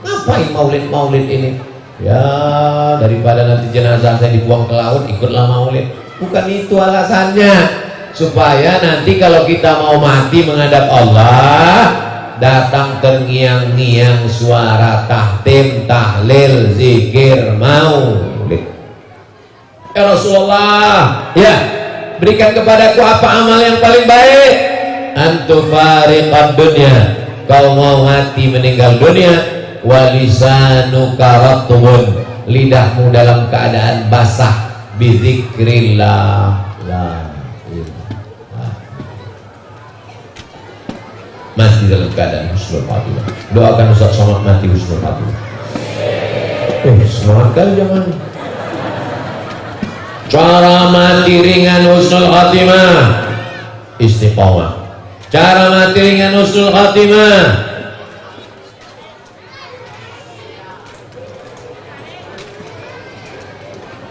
Ngapain maulid ini? Ya, daripada nanti jenazah saya dibuang ke laut, ikutlah maulid. Bukan itu alasannya. Supaya nanti kalau kita mau mati menghadap Allah, datang terngiang-ngiang suara tahtim, tahlil, zikir, maulid. Ya Rasulullah, ya, berikan kepadaku apa amal yang paling baik? Antufariqad dunya, kau mau mati meninggal dunia, walisanuka ratbun, lidahmu dalam keadaan basah, bizikrillah, la ilaha. Mati dalam keadaan husnul khatimah. Doakan Ustaz Somad mati husnul khatimah. Semangat kali jangan. Cara mati ringan husnul khatimah, istiqomah. Cara mati ringan husnul khatimah,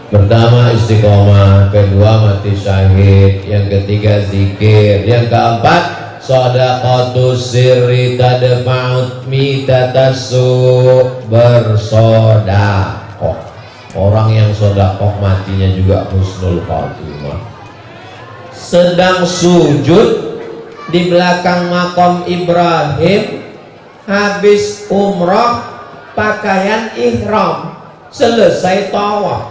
pertama istiqomah, kedua mati syahid, yang ketiga zikir, yang keempat Shadaqatus sirri tadfa'ut mitatasu, bersodakoh. Orang yang sodakoh matinya juga husnul khatimah. Sedang sujud di belakang makam Ibrahim, habis umrah pakaian ihram, selesai tawaf,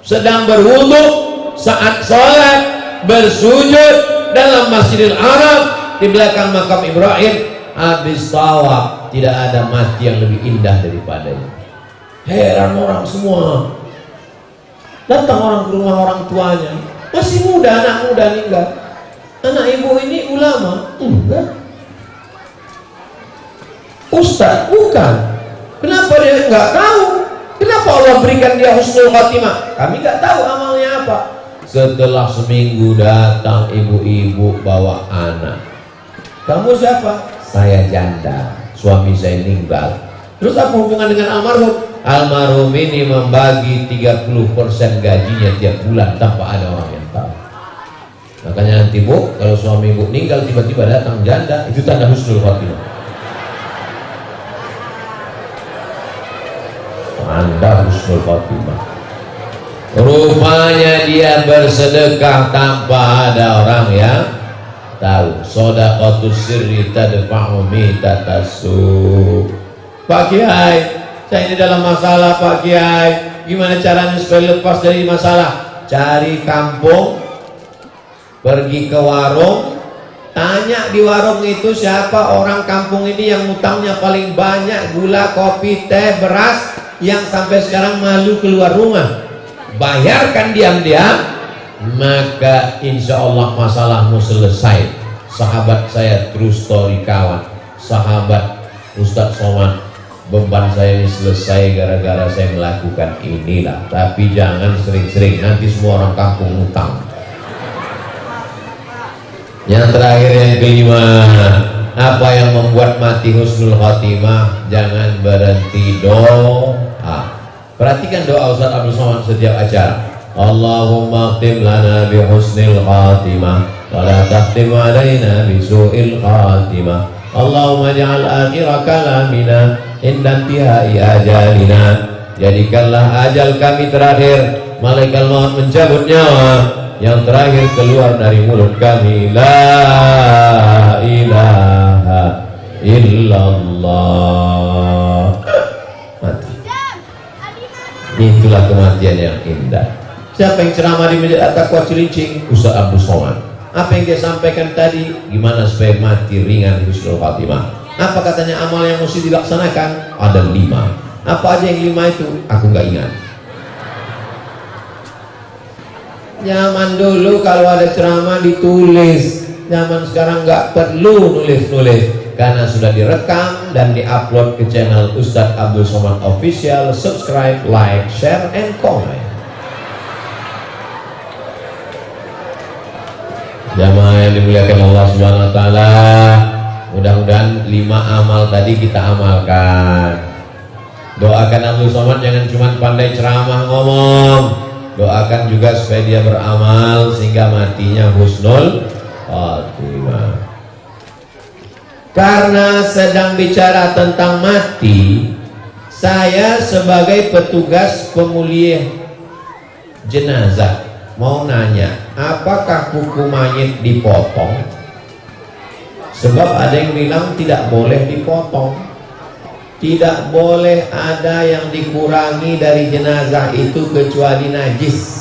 sedang berwudu saat sholat, bersujud dalam Masjidil Haram di belakang makam Ibrahim, habis tawaf. Tidak ada mati yang lebih indah daripadanya. Heran orang semua. Datang orang ke rumah orang tuanya, masih muda, anak muda meninggal. Anak ibu ini ulama? Enggak. Ustaz? Bukan. Kenapa dia enggak tahu? Kenapa Allah berikan dia husnul khatimah? Kami enggak tahu amalnya apa. Setelah seminggu datang ibu-ibu bawa anak. Kamu siapa? Saya janda, suami saya meninggal. Terus apa hubungan dengan almarhum? Almarhum ini membagi 30% gajinya tiap bulan tanpa ada orang yang tahu. Makanya nanti bu, kalau suami ibu meninggal tiba-tiba datang janda, itu tanda husnul khatimah. Tanda husnul khatimah. Rupanya dia bersedekah tanpa ada orang yang tahu. Shadaqatus sirri tadfa'u mitatasu. Pak Kiai, saya ini dalam masalah Pak Kiai. Gimana caranya supaya lepas dari masalah? Cari kampung, pergi ke warung, tanya di warung itu siapa orang kampung ini yang utangnya paling banyak gula, kopi, teh, beras, yang sampai sekarang malu keluar rumah. Bayarkan diam-diam, maka insya Allah masalahmu selesai. Sahabat saya true story kawan, sahabat Ustadz Somad, beban saya ini selesai gara-gara saya melakukan inilah. Tapi jangan sering-sering, nanti semua orang kampung utang. Yang terakhir, yang kelima, apa yang membuat mati husnul khatimah? Jangan berhenti doa. Perhatikan doa Ustaz Abdul Somad setiap acara. Allahumma khtim lana bi husnil khatimah wa la takhtim alaina bi su'il khatimah. Allahumma ja'al akhir kalamina inda intihai ajalina. Jadikanlah ajal kami terakhir, malaikat maut mencabut nyawa, yang terakhir keluar dari mulut kami, la ilaha illallah. Mati. Itulah kematian yang indah. Siapa yang ceramah di Masjid At-Taqwa Cilincing? Ustaz Abdul Somad. Apa yang dia sampaikan tadi? Gimana supaya mati ringan husnul khatimah? Apa katanya amal yang mesti dilaksanakan? Ada 5. Apa aja yang 5 itu? Aku nggak ingat. Zaman dulu kalau ada ceramah ditulis. Zaman sekarang nggak perlu nulis-nulis, karena sudah direkam dan diupload ke channel Ustadz Abdul Somad Official. Subscribe, like, share, and comment. Jamaah yang dimuliakan Allah Subhanahu wa taala, mudah-mudahan 5 amal tadi kita amalkan. Doakan Abdul Somad jangan cuma pandai ceramah ngomong, doakan juga supaya dia beramal sehingga matinya husnul khatimah. Karena sedang bicara tentang mati, saya sebagai petugas pemulihan jenazah mau nanya, apakah kuku mayit dipotong? Sebab ada yang bilang tidak boleh dipotong, tidak boleh ada yang dikurangi dari jenazah itu kecuali najis.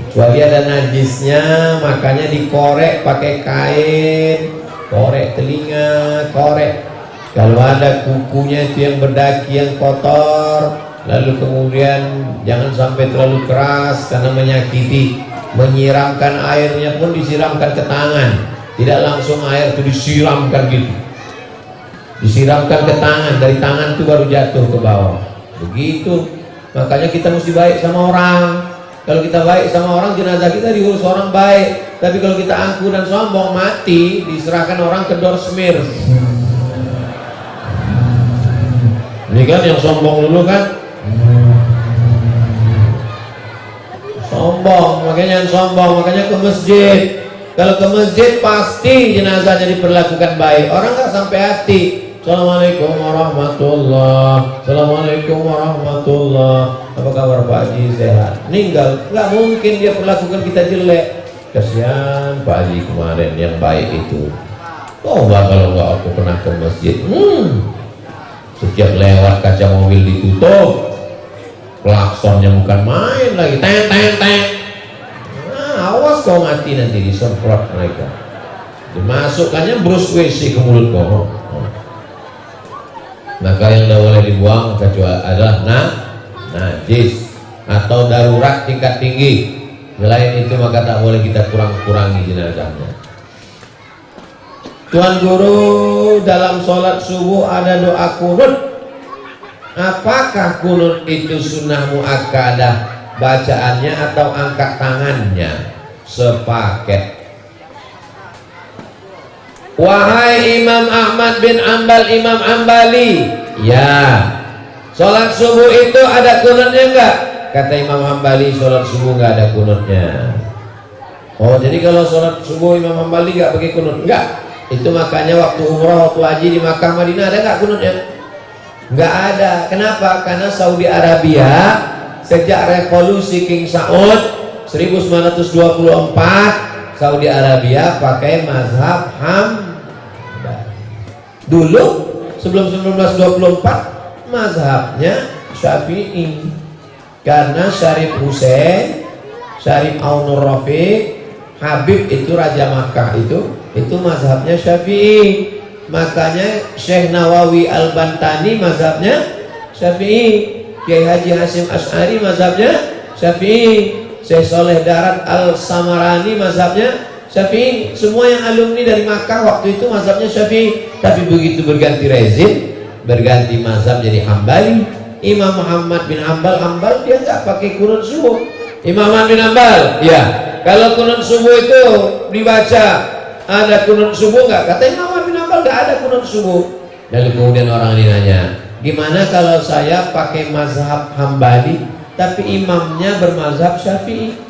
Kecuali ada najisnya, makanya dikorek pakai kain, korek telinga, korek. Kalau ada kukunya itu yang berdaki, yang kotor, lalu kemudian jangan sampai terlalu keras karena menyakiti. Menyiramkan airnya pun disiramkan ke tangan, tidak langsung air itu disiramkan gitu. Disiramkan ke tangan, dari tangan itu baru jatuh ke bawah. Begitu. Makanya kita mesti baik sama orang. Kalau kita baik sama orang, jenazah kita diurus orang baik. Tapi kalau kita angkuh dan sombong, mati diserahkan orang ke dorsmir. Ini kan yang sombong dulu kan, sombong, makanya jangan sombong, makanya ke masjid. Kalau ke masjid pasti jenazahnya diperlakukan baik. Orang nggak sampai hati. Assalamualaikum warahmatullah. Assalamualaikum warahmatullah. Apa kabar Pak Haji, sehat? Meninggal, nggak mungkin dia perlakukan kita jelek. Kasihan Pak Haji kemarin yang baik itu. Oh kalau nggak aku pernah ke masjid, setiap lewat kaca mobil ditutup, klaksonnya bukan main lagi, teng teng teng. Nah, awas kau mati nanti disemprot mereka. Dimasukkannya Bruce WC ke mulut kau. Maka yang tidak boleh dibuang kecuali adalah najis atau darurat tingkat tinggi. Selain itu maka tak boleh kita kurang-kurangi jenazahnya. Tuan Guru, dalam sholat subuh ada doa kunut. Apakah kunut itu sunnah muakkadah bacaannya atau angkat tangannya? Sepaket. Wahai Imam Ahmad bin Ambal, Imam Ambali, ya, sholat subuh itu ada kunutnya enggak? Kata Imam Hambali, sholat subuh nggak ada kunutnya. Oh, jadi kalau sholat subuh Imam Hambali nggak pakai kunut? Enggak. Itu makanya waktu umrah, waktu haji di Makkah Madinah ada nggak kunutnya? Nggak ada. Kenapa? Karena Saudi Arabia sejak revolusi King Saud 1924 Saudi Arabia pakai mazhab Hambali. Dulu sebelum 1924 mazhabnya Syafi'i. Karena Syarif Hussein, Syarif Aunur Rafiq, Habib itu Raja Makkah itu mazhabnya Syafi'i. Makanya Syekh Nawawi Al-Bantani mazhabnya Syafi'i, Kiai Haji Hasyim Asy'ari mazhabnya Syafi'i, Syekh Soleh Darat Al-Samarani mazhabnya Syafi'i. Semua yang alumni dari Makkah waktu itu mazhabnya Syafi'i. Tapi begitu berganti rezim, berganti mazhab jadi Hambali. Imam Muhammad bin Ambal dia nggak pakai kunut subuh. Imam Muhammad bin Ambal, ya, kalau kunut subuh itu dibaca ada kunut subuh nggak? Kata Imam Muhammad bin Ambal nggak ada kunut subuh. Lalu kemudian orang ini nanya, gimana kalau saya pakai mazhab Hambali tapi imamnya bermazhab Syafi'i?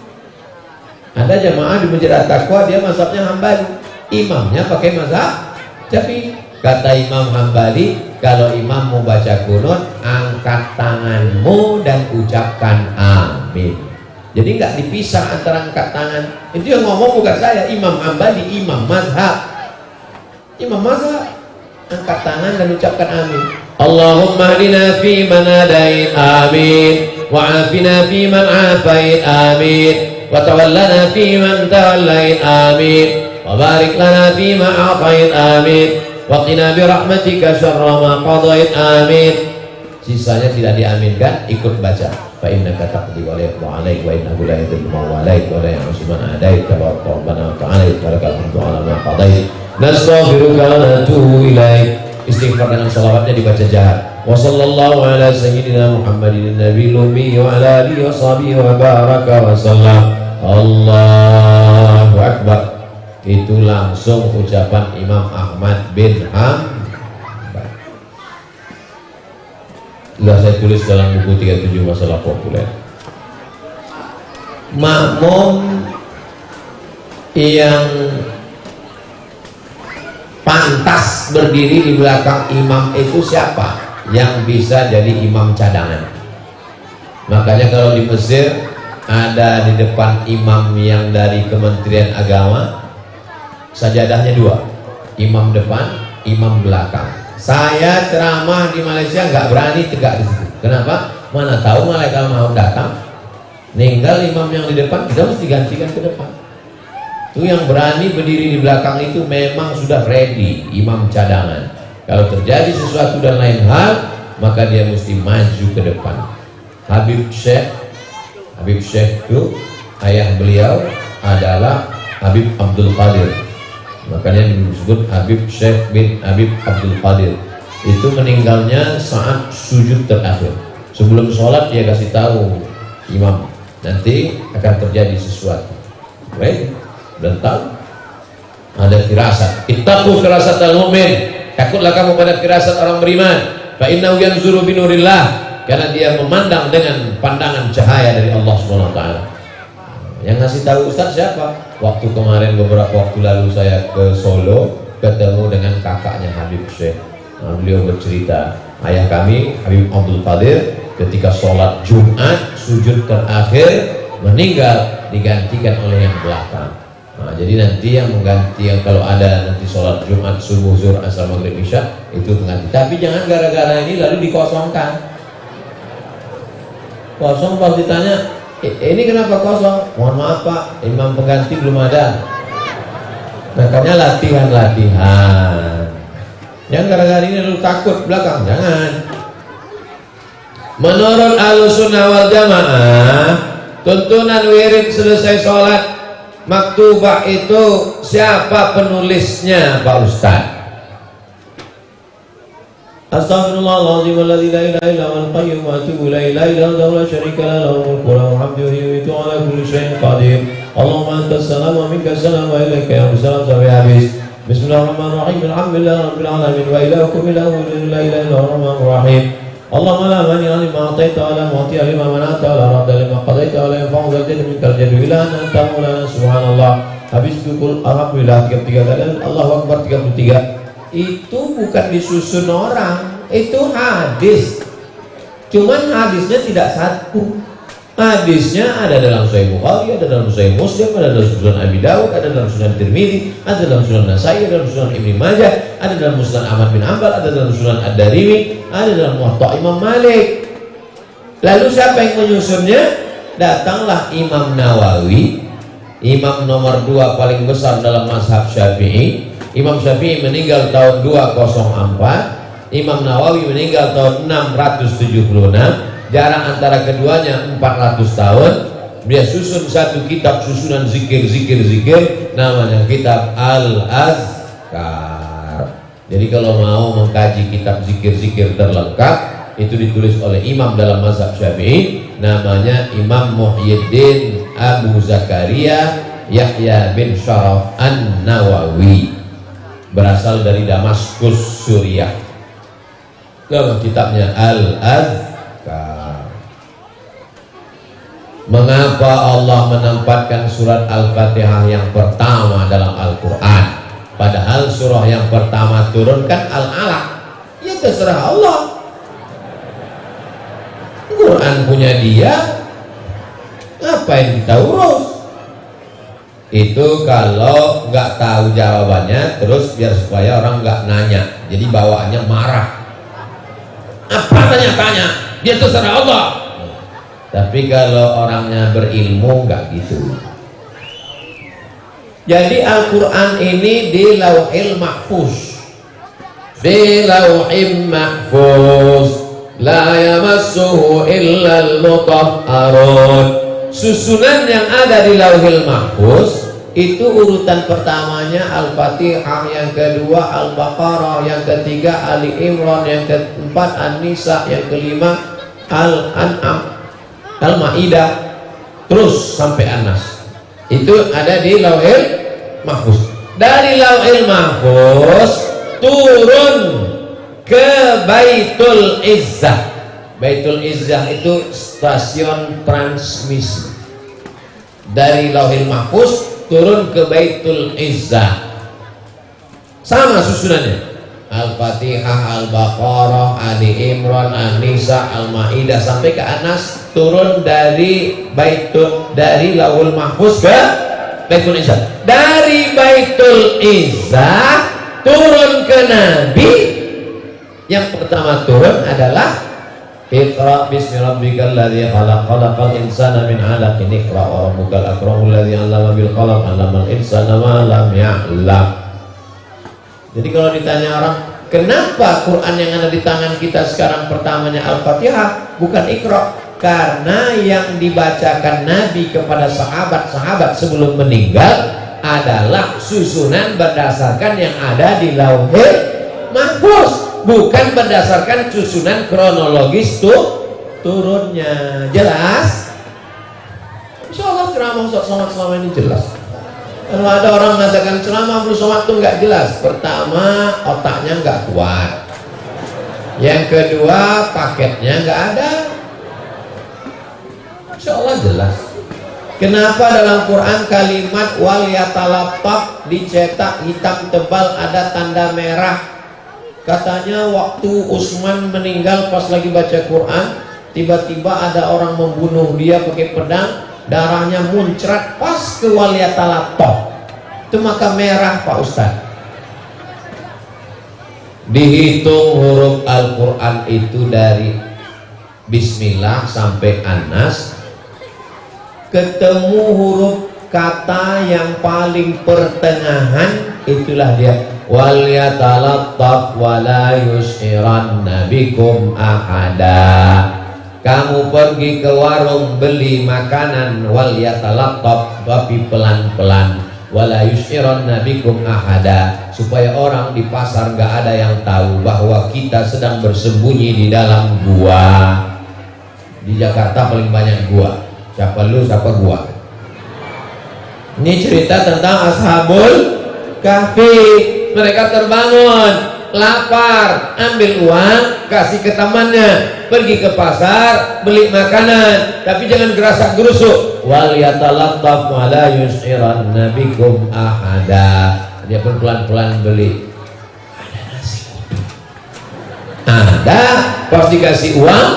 Ada jamaah di Masjid At-Taqwa dia mazhabnya Hambali, imamnya pakai mazhab Syafi'i. Kata Imam Hambali, kalau imam mau baca kunut, angkat tanganmu dan ucapkan amin. Jadi nggak dipisah antara angkat tangan. Itu yang ngomong bukan saya, Imam Hambali, imam mazhab. Imam mazhab, angkat tangan dan ucapkan amin. Allahumma hdina fi man hadait, amin. Wa afina fi man afait, amin. Wa tawallana fi man tawallait, amin. Wa barik lana fi ma a'tait, amin. Waqina birahmatika syarra ma qadait, amin. Sisanya tidak diaminkan, ikut baca. Fa innaka taqdi wa la yuqda 'alaik wa innahu la yadhillu man walait wa la yu'izzu man adait tabaraka rabbana wa ta'ala barakal hamdu 'ala ma qadait. Nastaghfiruka wa natubu ilaik. Istighfar dengan selawatnya dibaca jahat. Wa sallallahu ala sayyidina Muhammadin nabiyil ummi wa ala alihi wa sahbihi wa baraka wa sallam. Allahu akbar. Itu langsung ucapan Imam Ahmad bin Hanbal. Sudah saya tulis dalam buku 37 masalah populer. Makmum yang pantas berdiri di belakang imam itu siapa? Yang bisa jadi imam cadangan. Makanya kalau di Mesir ada di depan imam yang dari Kementerian Agama, sajadahnya dua, imam depan, imam belakang. Saya ceramah di Malaysia nggak berani tegak di situ. Kenapa? Mana tahu malaikat mau datang, ninggal imam yang di depan, kita mesti gantikan ke depan. Itu yang berani berdiri di belakang itu memang sudah ready, imam cadangan. Kalau terjadi sesuatu dan lain hal, maka dia mesti maju ke depan. Habib Syekh itu ayah beliau adalah Habib Abdul Qadir. Makanya disebut Habib Syekh bin Habib Abdul Qadir. Itu meninggalnya saat sujud terakhir. Sebelum sholat dia kasih tahu imam, nanti akan terjadi sesuatu. Baik, dan tahu ada firasat. Ittaqu firasatal mu'min. Takutlah kamu pada firasat orang beriman. Fa innahu yanzuru binurillah. Karena dia memandang dengan pandangan cahaya dari Allah Subhanahu wa taala. Yang ngasih tahu Ustaz siapa? Waktu kemarin beberapa waktu lalu saya ke Solo ketemu dengan kakaknya Habib Syekh. Nah, beliau bercerita, ayah kami Habib Abdul Qadir ketika sholat Jumat sujud terakhir meninggal, digantikan oleh yang belakang. Nah, jadi nanti yang mengganti, yang kalau ada nanti sholat Jumat subuh zuhur asar maghrib isya itu mengganti. Tapi jangan gara-gara ini lalu dikosongkan. Kosong pas ditanya, ini kenapa kosong? Mohon maaf Pak, imam pengganti belum ada. Makanya latihan. Yang gara-gara ini lu takut belakang, jangan. Menurut Ahlussunnah wal Jamaah, tuntunan wirid selesai sholat maktubah itu siapa penulisnya Pak Ustaz? Astaghfirullahaladzim alladzi la ilaha illa huwal qayyum wa atubu ilaihi la ilaha illa huwa syarika lahu lahul mulku wa lahul hamdu wa yuhyitu ala kulli syai'in qadir. Allahumma antas salam wa minkas salam wa ilaika ya salam sampai habis. Bismillahirrahmanirrahim. Alhamdulillahi rabbil alamin wa ilahukum ilahun la ilaha illa huwal rahmanur rahim. Allahumma la mani'a lima a'taita wa la mu'tiya lima mana'ta wa la radda lima qadaita wa la yanfa'u dzal jaddi minkal jaddu illa anta maulana subhanallah. Habis itu alhamdulillah 33 kali, Allahu akbar 33. Itu bukan disusun orang, itu hadis. Cuman hadisnya tidak satu. Hadisnya ada dalam Sahih Bukhari, ada dalam Sahih Muslim, ada dalam Sunan Abi Dawud, ada dalam Sunan Tirmidzi, ada dalam Sunan Nasai, ada dalam Sunan Ibnu Majah, ada dalam Musnad Ahmad bin Hanbal, ada dalam Sunan Ad-Darimi, ada dalam Muwatta Imam Malik. Lalu siapa yang menyusunnya? Datanglah Imam Nawawi, imam nomor 2 paling besar dalam mazhab Syafi'i. Imam Syafi'i meninggal tahun 204, Imam Nawawi meninggal tahun 676, jarak antara keduanya 400 tahun. Dia susun satu kitab susunan zikir namanya kitab Al-Azkar. Jadi kalau mau mengkaji kitab zikir terlengkap, itu ditulis oleh imam dalam mazhab Syafi'i, namanya Imam Muhyiddin Abu Zakaria Yahya bin Syaraf An-Nawawi, berasal dari Damaskus, Suriah. Nama kitabnya Al-Azkar. Mengapa Allah menempatkan surat Al-Fatihah yang pertama dalam Al-Quran, padahal surah yang pertama turun kan Al-Alaq? Ya terserah Allah. Quran punya dia, ngapain kita urus? Itu kalau nggak tahu jawabannya, terus biar supaya orang nggak nanya, jadi bawaannya marah. Apa tanya-tanya? Dia terserah Allah. Tapi kalau orangnya berilmu nggak gitu. Jadi Al-Quran ini di Lauhil Mahfuz, di Lauhil Mahfuz, la yamassuhu illal mutahharun. Susunan yang ada di Lauhil Mahfuz itu urutan pertamanya Al-Fatihah, yang kedua Al-Baqarah, yang ketiga Ali Imran, yang keempat An-Nisa, yang kelima Al-An'am, Al-Ma'idah, terus sampai An-Nas. Itu ada di Lauhil Mahfuz. Dari Lauhil Mahfuz turun ke Baitul Izzah. Baitul Izzah itu stasiun transmisi. Dari Lauhil Mahfuz turun ke Baitul Izzah. Sama susunannya. Al-Fatihah, Al-Baqarah, Ali Imran, An-Nisa, Al-Maidah sampai ke An-Nas, turun dari Lauhil Mahfuz ke Baitul Izzah. Dari Baitul Izzah turun ke Nabi. Yang pertama turun adalah Iqra bismi rabbikal ladzi khalaq, khalaqal insana min 'alaqin, iqra wa rabbukal akramul ladzi 'allama bil qalam, 'allamal insana ma lam ya'lam. Jadi kalau ditanya orang, kenapa Quran yang ada di tangan kita sekarang pertamanya Al-Fatihah bukan Iqra? Karena yang dibacakan Nabi kepada sahabat-sahabat sebelum meninggal adalah susunan berdasarkan yang ada di Lauhil Mahfuz, bukan berdasarkan susunan kronologis turunnya. Jelas? Insya Allah ceramah Ustaz Somad selama ini jelas. Kalau ada orang mengatakan ceramah Abdul Somad itu nggak jelas, pertama otaknya nggak kuat, yang kedua paketnya nggak ada. Insya Allah jelas. Kenapa dalam Quran kalimat wal yatalattaf dicetak hitam tebal ada tanda merah? Katanya waktu Utsman meninggal pas lagi baca Quran, tiba-tiba ada orang membunuh dia pakai pedang, darahnya muncrat pas ke wal yatalattaf. Itu maka merah Pak Ustaz. Dihitung huruf Al-Quran itu dari Bismillah sampai Anas, ketemu huruf kata yang paling pertengahan, itulah dia wal yatalattaf wala yushiranna bikum ahada. Kamu pergi ke warung beli makanan wal yatalattaf, tapi pelan-pelan, wala yushiranna bikum ahada, supaya orang di pasar gak ada yang tahu bahwa kita sedang bersembunyi di dalam gua. Di Jakarta paling banyak gua. Siapa lu, siapa gua? Ini cerita tentang Ashabul Kahfi. Mereka terbangun, lapar, ambil uang, kasih ke temannya, pergi ke pasar, beli makanan, tapi jangan gerasak gerusuk. Wal yatalattaf wa la yushiranna bikum ahada. Dia pun pelan-pelan beli. Ada nasi uduk. Ada, pas dikasih uang,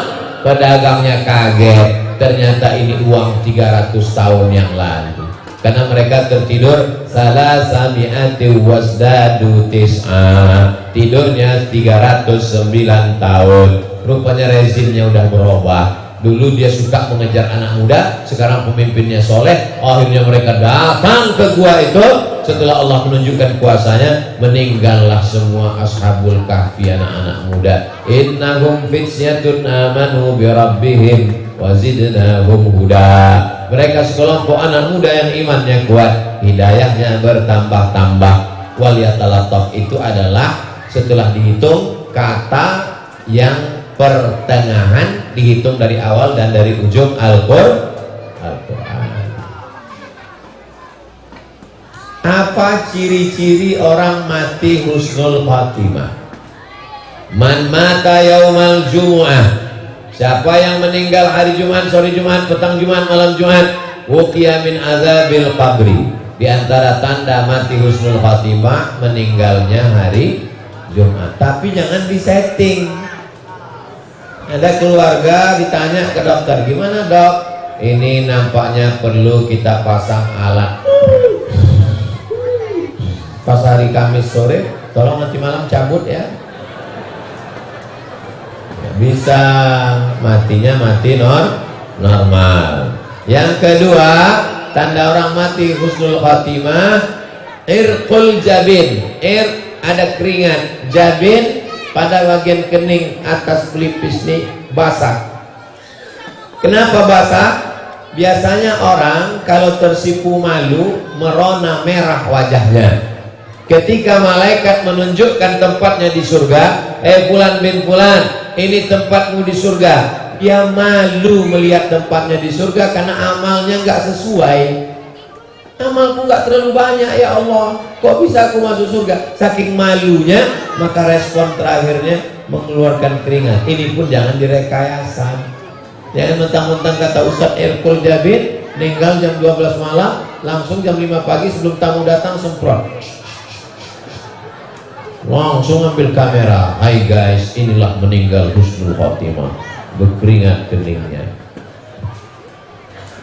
pedagangnya kaget. Ternyata ini uang 300 tahun yang lalu. Karena mereka tertidur salah sami'ati wasdadu tis'a, tidurnya 309 tahun. Rupanya rezimnya udah berubah. Dulu dia suka mengejar anak muda, sekarang pemimpinnya soleh. Akhirnya mereka datang ke gua itu. Setelah Allah menunjukkan kuasanya, meninggallah semua Ashabul Kahfi, anak-anak muda. Innahum fityatun amanu bi rabbihim wa zidnahum huda. Mereka sekelompok anak muda yang imannya kuat, hidayahnya bertambah-tambah. Wal yatalattaf itu adalah setelah dihitung kata yang pertengahan, dihitung dari awal dan dari ujung Al-Quran. Apa ciri-ciri orang mati husnul khatimah? Man mata yaumal jumu'ah, siapa yang meninggal hari Jumat, sore Jumat, petang Jumat, malam Jumat, wuqiya min azabil qabri. Di antara tanda mati husnul khatimah, meninggalnya hari Jumat. Tapi jangan disetting. Ada keluarga ditanya ke dokter, gimana dok? Ini nampaknya perlu kita pasang alat. Pas hari Kamis sore, tolong nanti malam cabut ya. Bisa, matinya mati normal. Yang kedua, tanda orang mati husnul khatimah, irqul jabin. Ada keringat, jabin pada bagian kening atas pelipis nih basah. Kenapa basah? Biasanya orang kalau tersipu malu merona merah wajahnya. Ketika malaikat menunjukkan tempatnya di surga, Fulan bin Fulan, ini tempatmu di surga. Dia malu melihat tempatnya di surga karena amalnya nggak sesuai. Amalku nggak terlalu banyak ya Allah, kok bisa aku masuk surga? Saking malunya, maka respon terakhirnya mengeluarkan keringat. Ini pun jangan direkayasa. Jangan mentang-mentang kata Ustadz Irqul Jabin, meninggal jam 12 malam, langsung jam 5 pagi sebelum tamu datang semprot. Langsung ambil kamera. Hai guys, inilah meninggal husnul khotimah, berkeringat keningnya.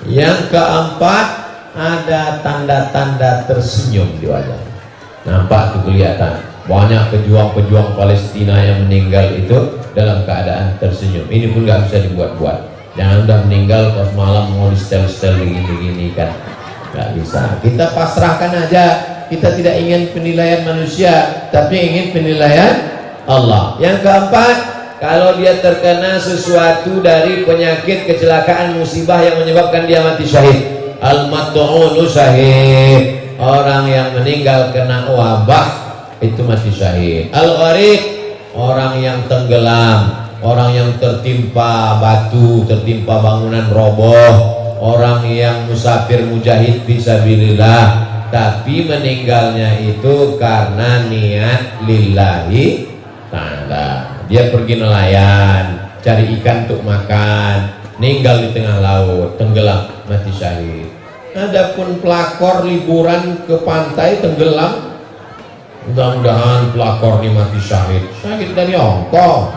Yang keempat, ada tanda-tanda tersenyum di wajah. Nampak tuh kelihatan. Banyak pejuang-pejuang Palestina yang meninggal itu dalam keadaan tersenyum. Ini pun gak bisa dibuat-buat. Jangan udah meninggal pas malam mau di setel-setel begini-gini kan. Gak bisa. Kita pasrahkan aja. Kita tidak ingin penilaian manusia, tapi ingin penilaian Allah. Yang keempat, kalau dia terkena sesuatu dari penyakit, kecelakaan, musibah yang menyebabkan dia mati syahid. Al-mat'unu syahid. Orang yang meninggal kena wabah itu mati syahid. Al-gharib, orang yang tenggelam, orang yang tertimpa batu, tertimpa bangunan roboh, orang yang musafir mujahid fisabilillah, tapi meninggalnya itu karena niat lillahi ta'ala. Dia pergi nelayan, cari ikan untuk makan, meninggal di tengah laut, tenggelam, mati syahid. Adapun pelakor liburan ke pantai tenggelam, mudah-mudahan pelakor ini mati syahid dari Hongkong.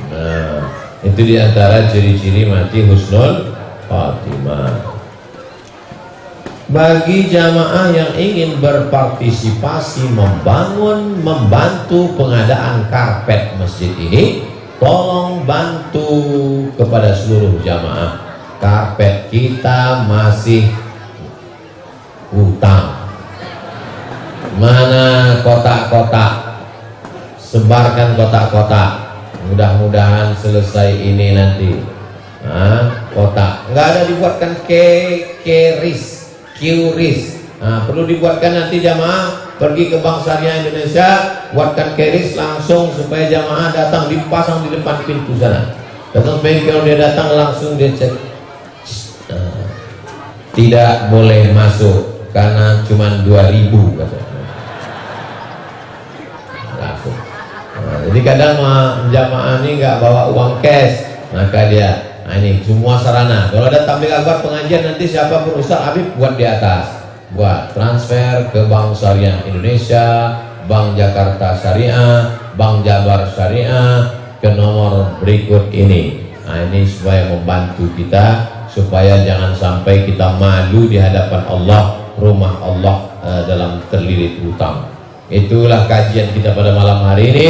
Nah, itu diantara ciri-ciri mati husnul khatimah. Bagi jamaah yang ingin berpartisipasi membantu pengadaan karpet masjid ini, tolong bantu kepada seluruh jamaah. Karpet kita masih utang. Mana kotak-kotak? Sebarkan kotak-kotak. Mudah-mudahan selesai ini nanti. Kotak. Nggak ada dibuatkan QRIS. Perlu dibuatkan nanti jamaah pergi ke Bank Syariah Indonesia, buatkan QRIS langsung supaya jamaah datang dipasang di depan pintu sana. Datang kalau dia datang langsung dia cek. Tidak boleh masuk karena cuma 2.000 katanya. Langsung. Jadi kadang jamaah ini nggak bawa uang cash, maka dia ini semua sarana. Kalau ada tabligh akbar pengajian nanti siapapun Ustaz Habib buat di atas, buat transfer ke Bank Syariah Indonesia, Bank Jakarta Syariah, Bank Jabar Syariah ke nomor berikut ini. Ini supaya membantu kita supaya jangan sampai kita malu di hadapan Allah, rumah Allah dalam terlilit hutang. Itulah kajian kita pada malam hari ini,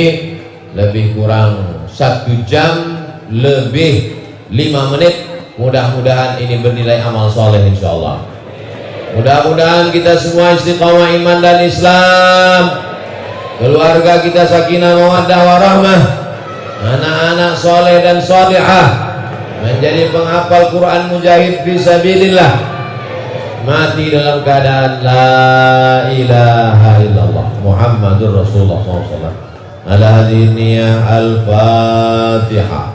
lebih kurang 1 jam lebih 5 menit. Mudah-mudahan ini bernilai amal soleh insyaallah. Mudah-mudahan kita semua istiqamah iman dan Islam, keluarga kita sakinah mawaddah warahmah, anak-anak soleh dan solihah, menjadi penghafal Quran mujahid fisabilillah, mati dalam keadaan la ilaha illallah Muhammadur Rasulullah SAW. Ala hadhihi niyah al-Fatihah.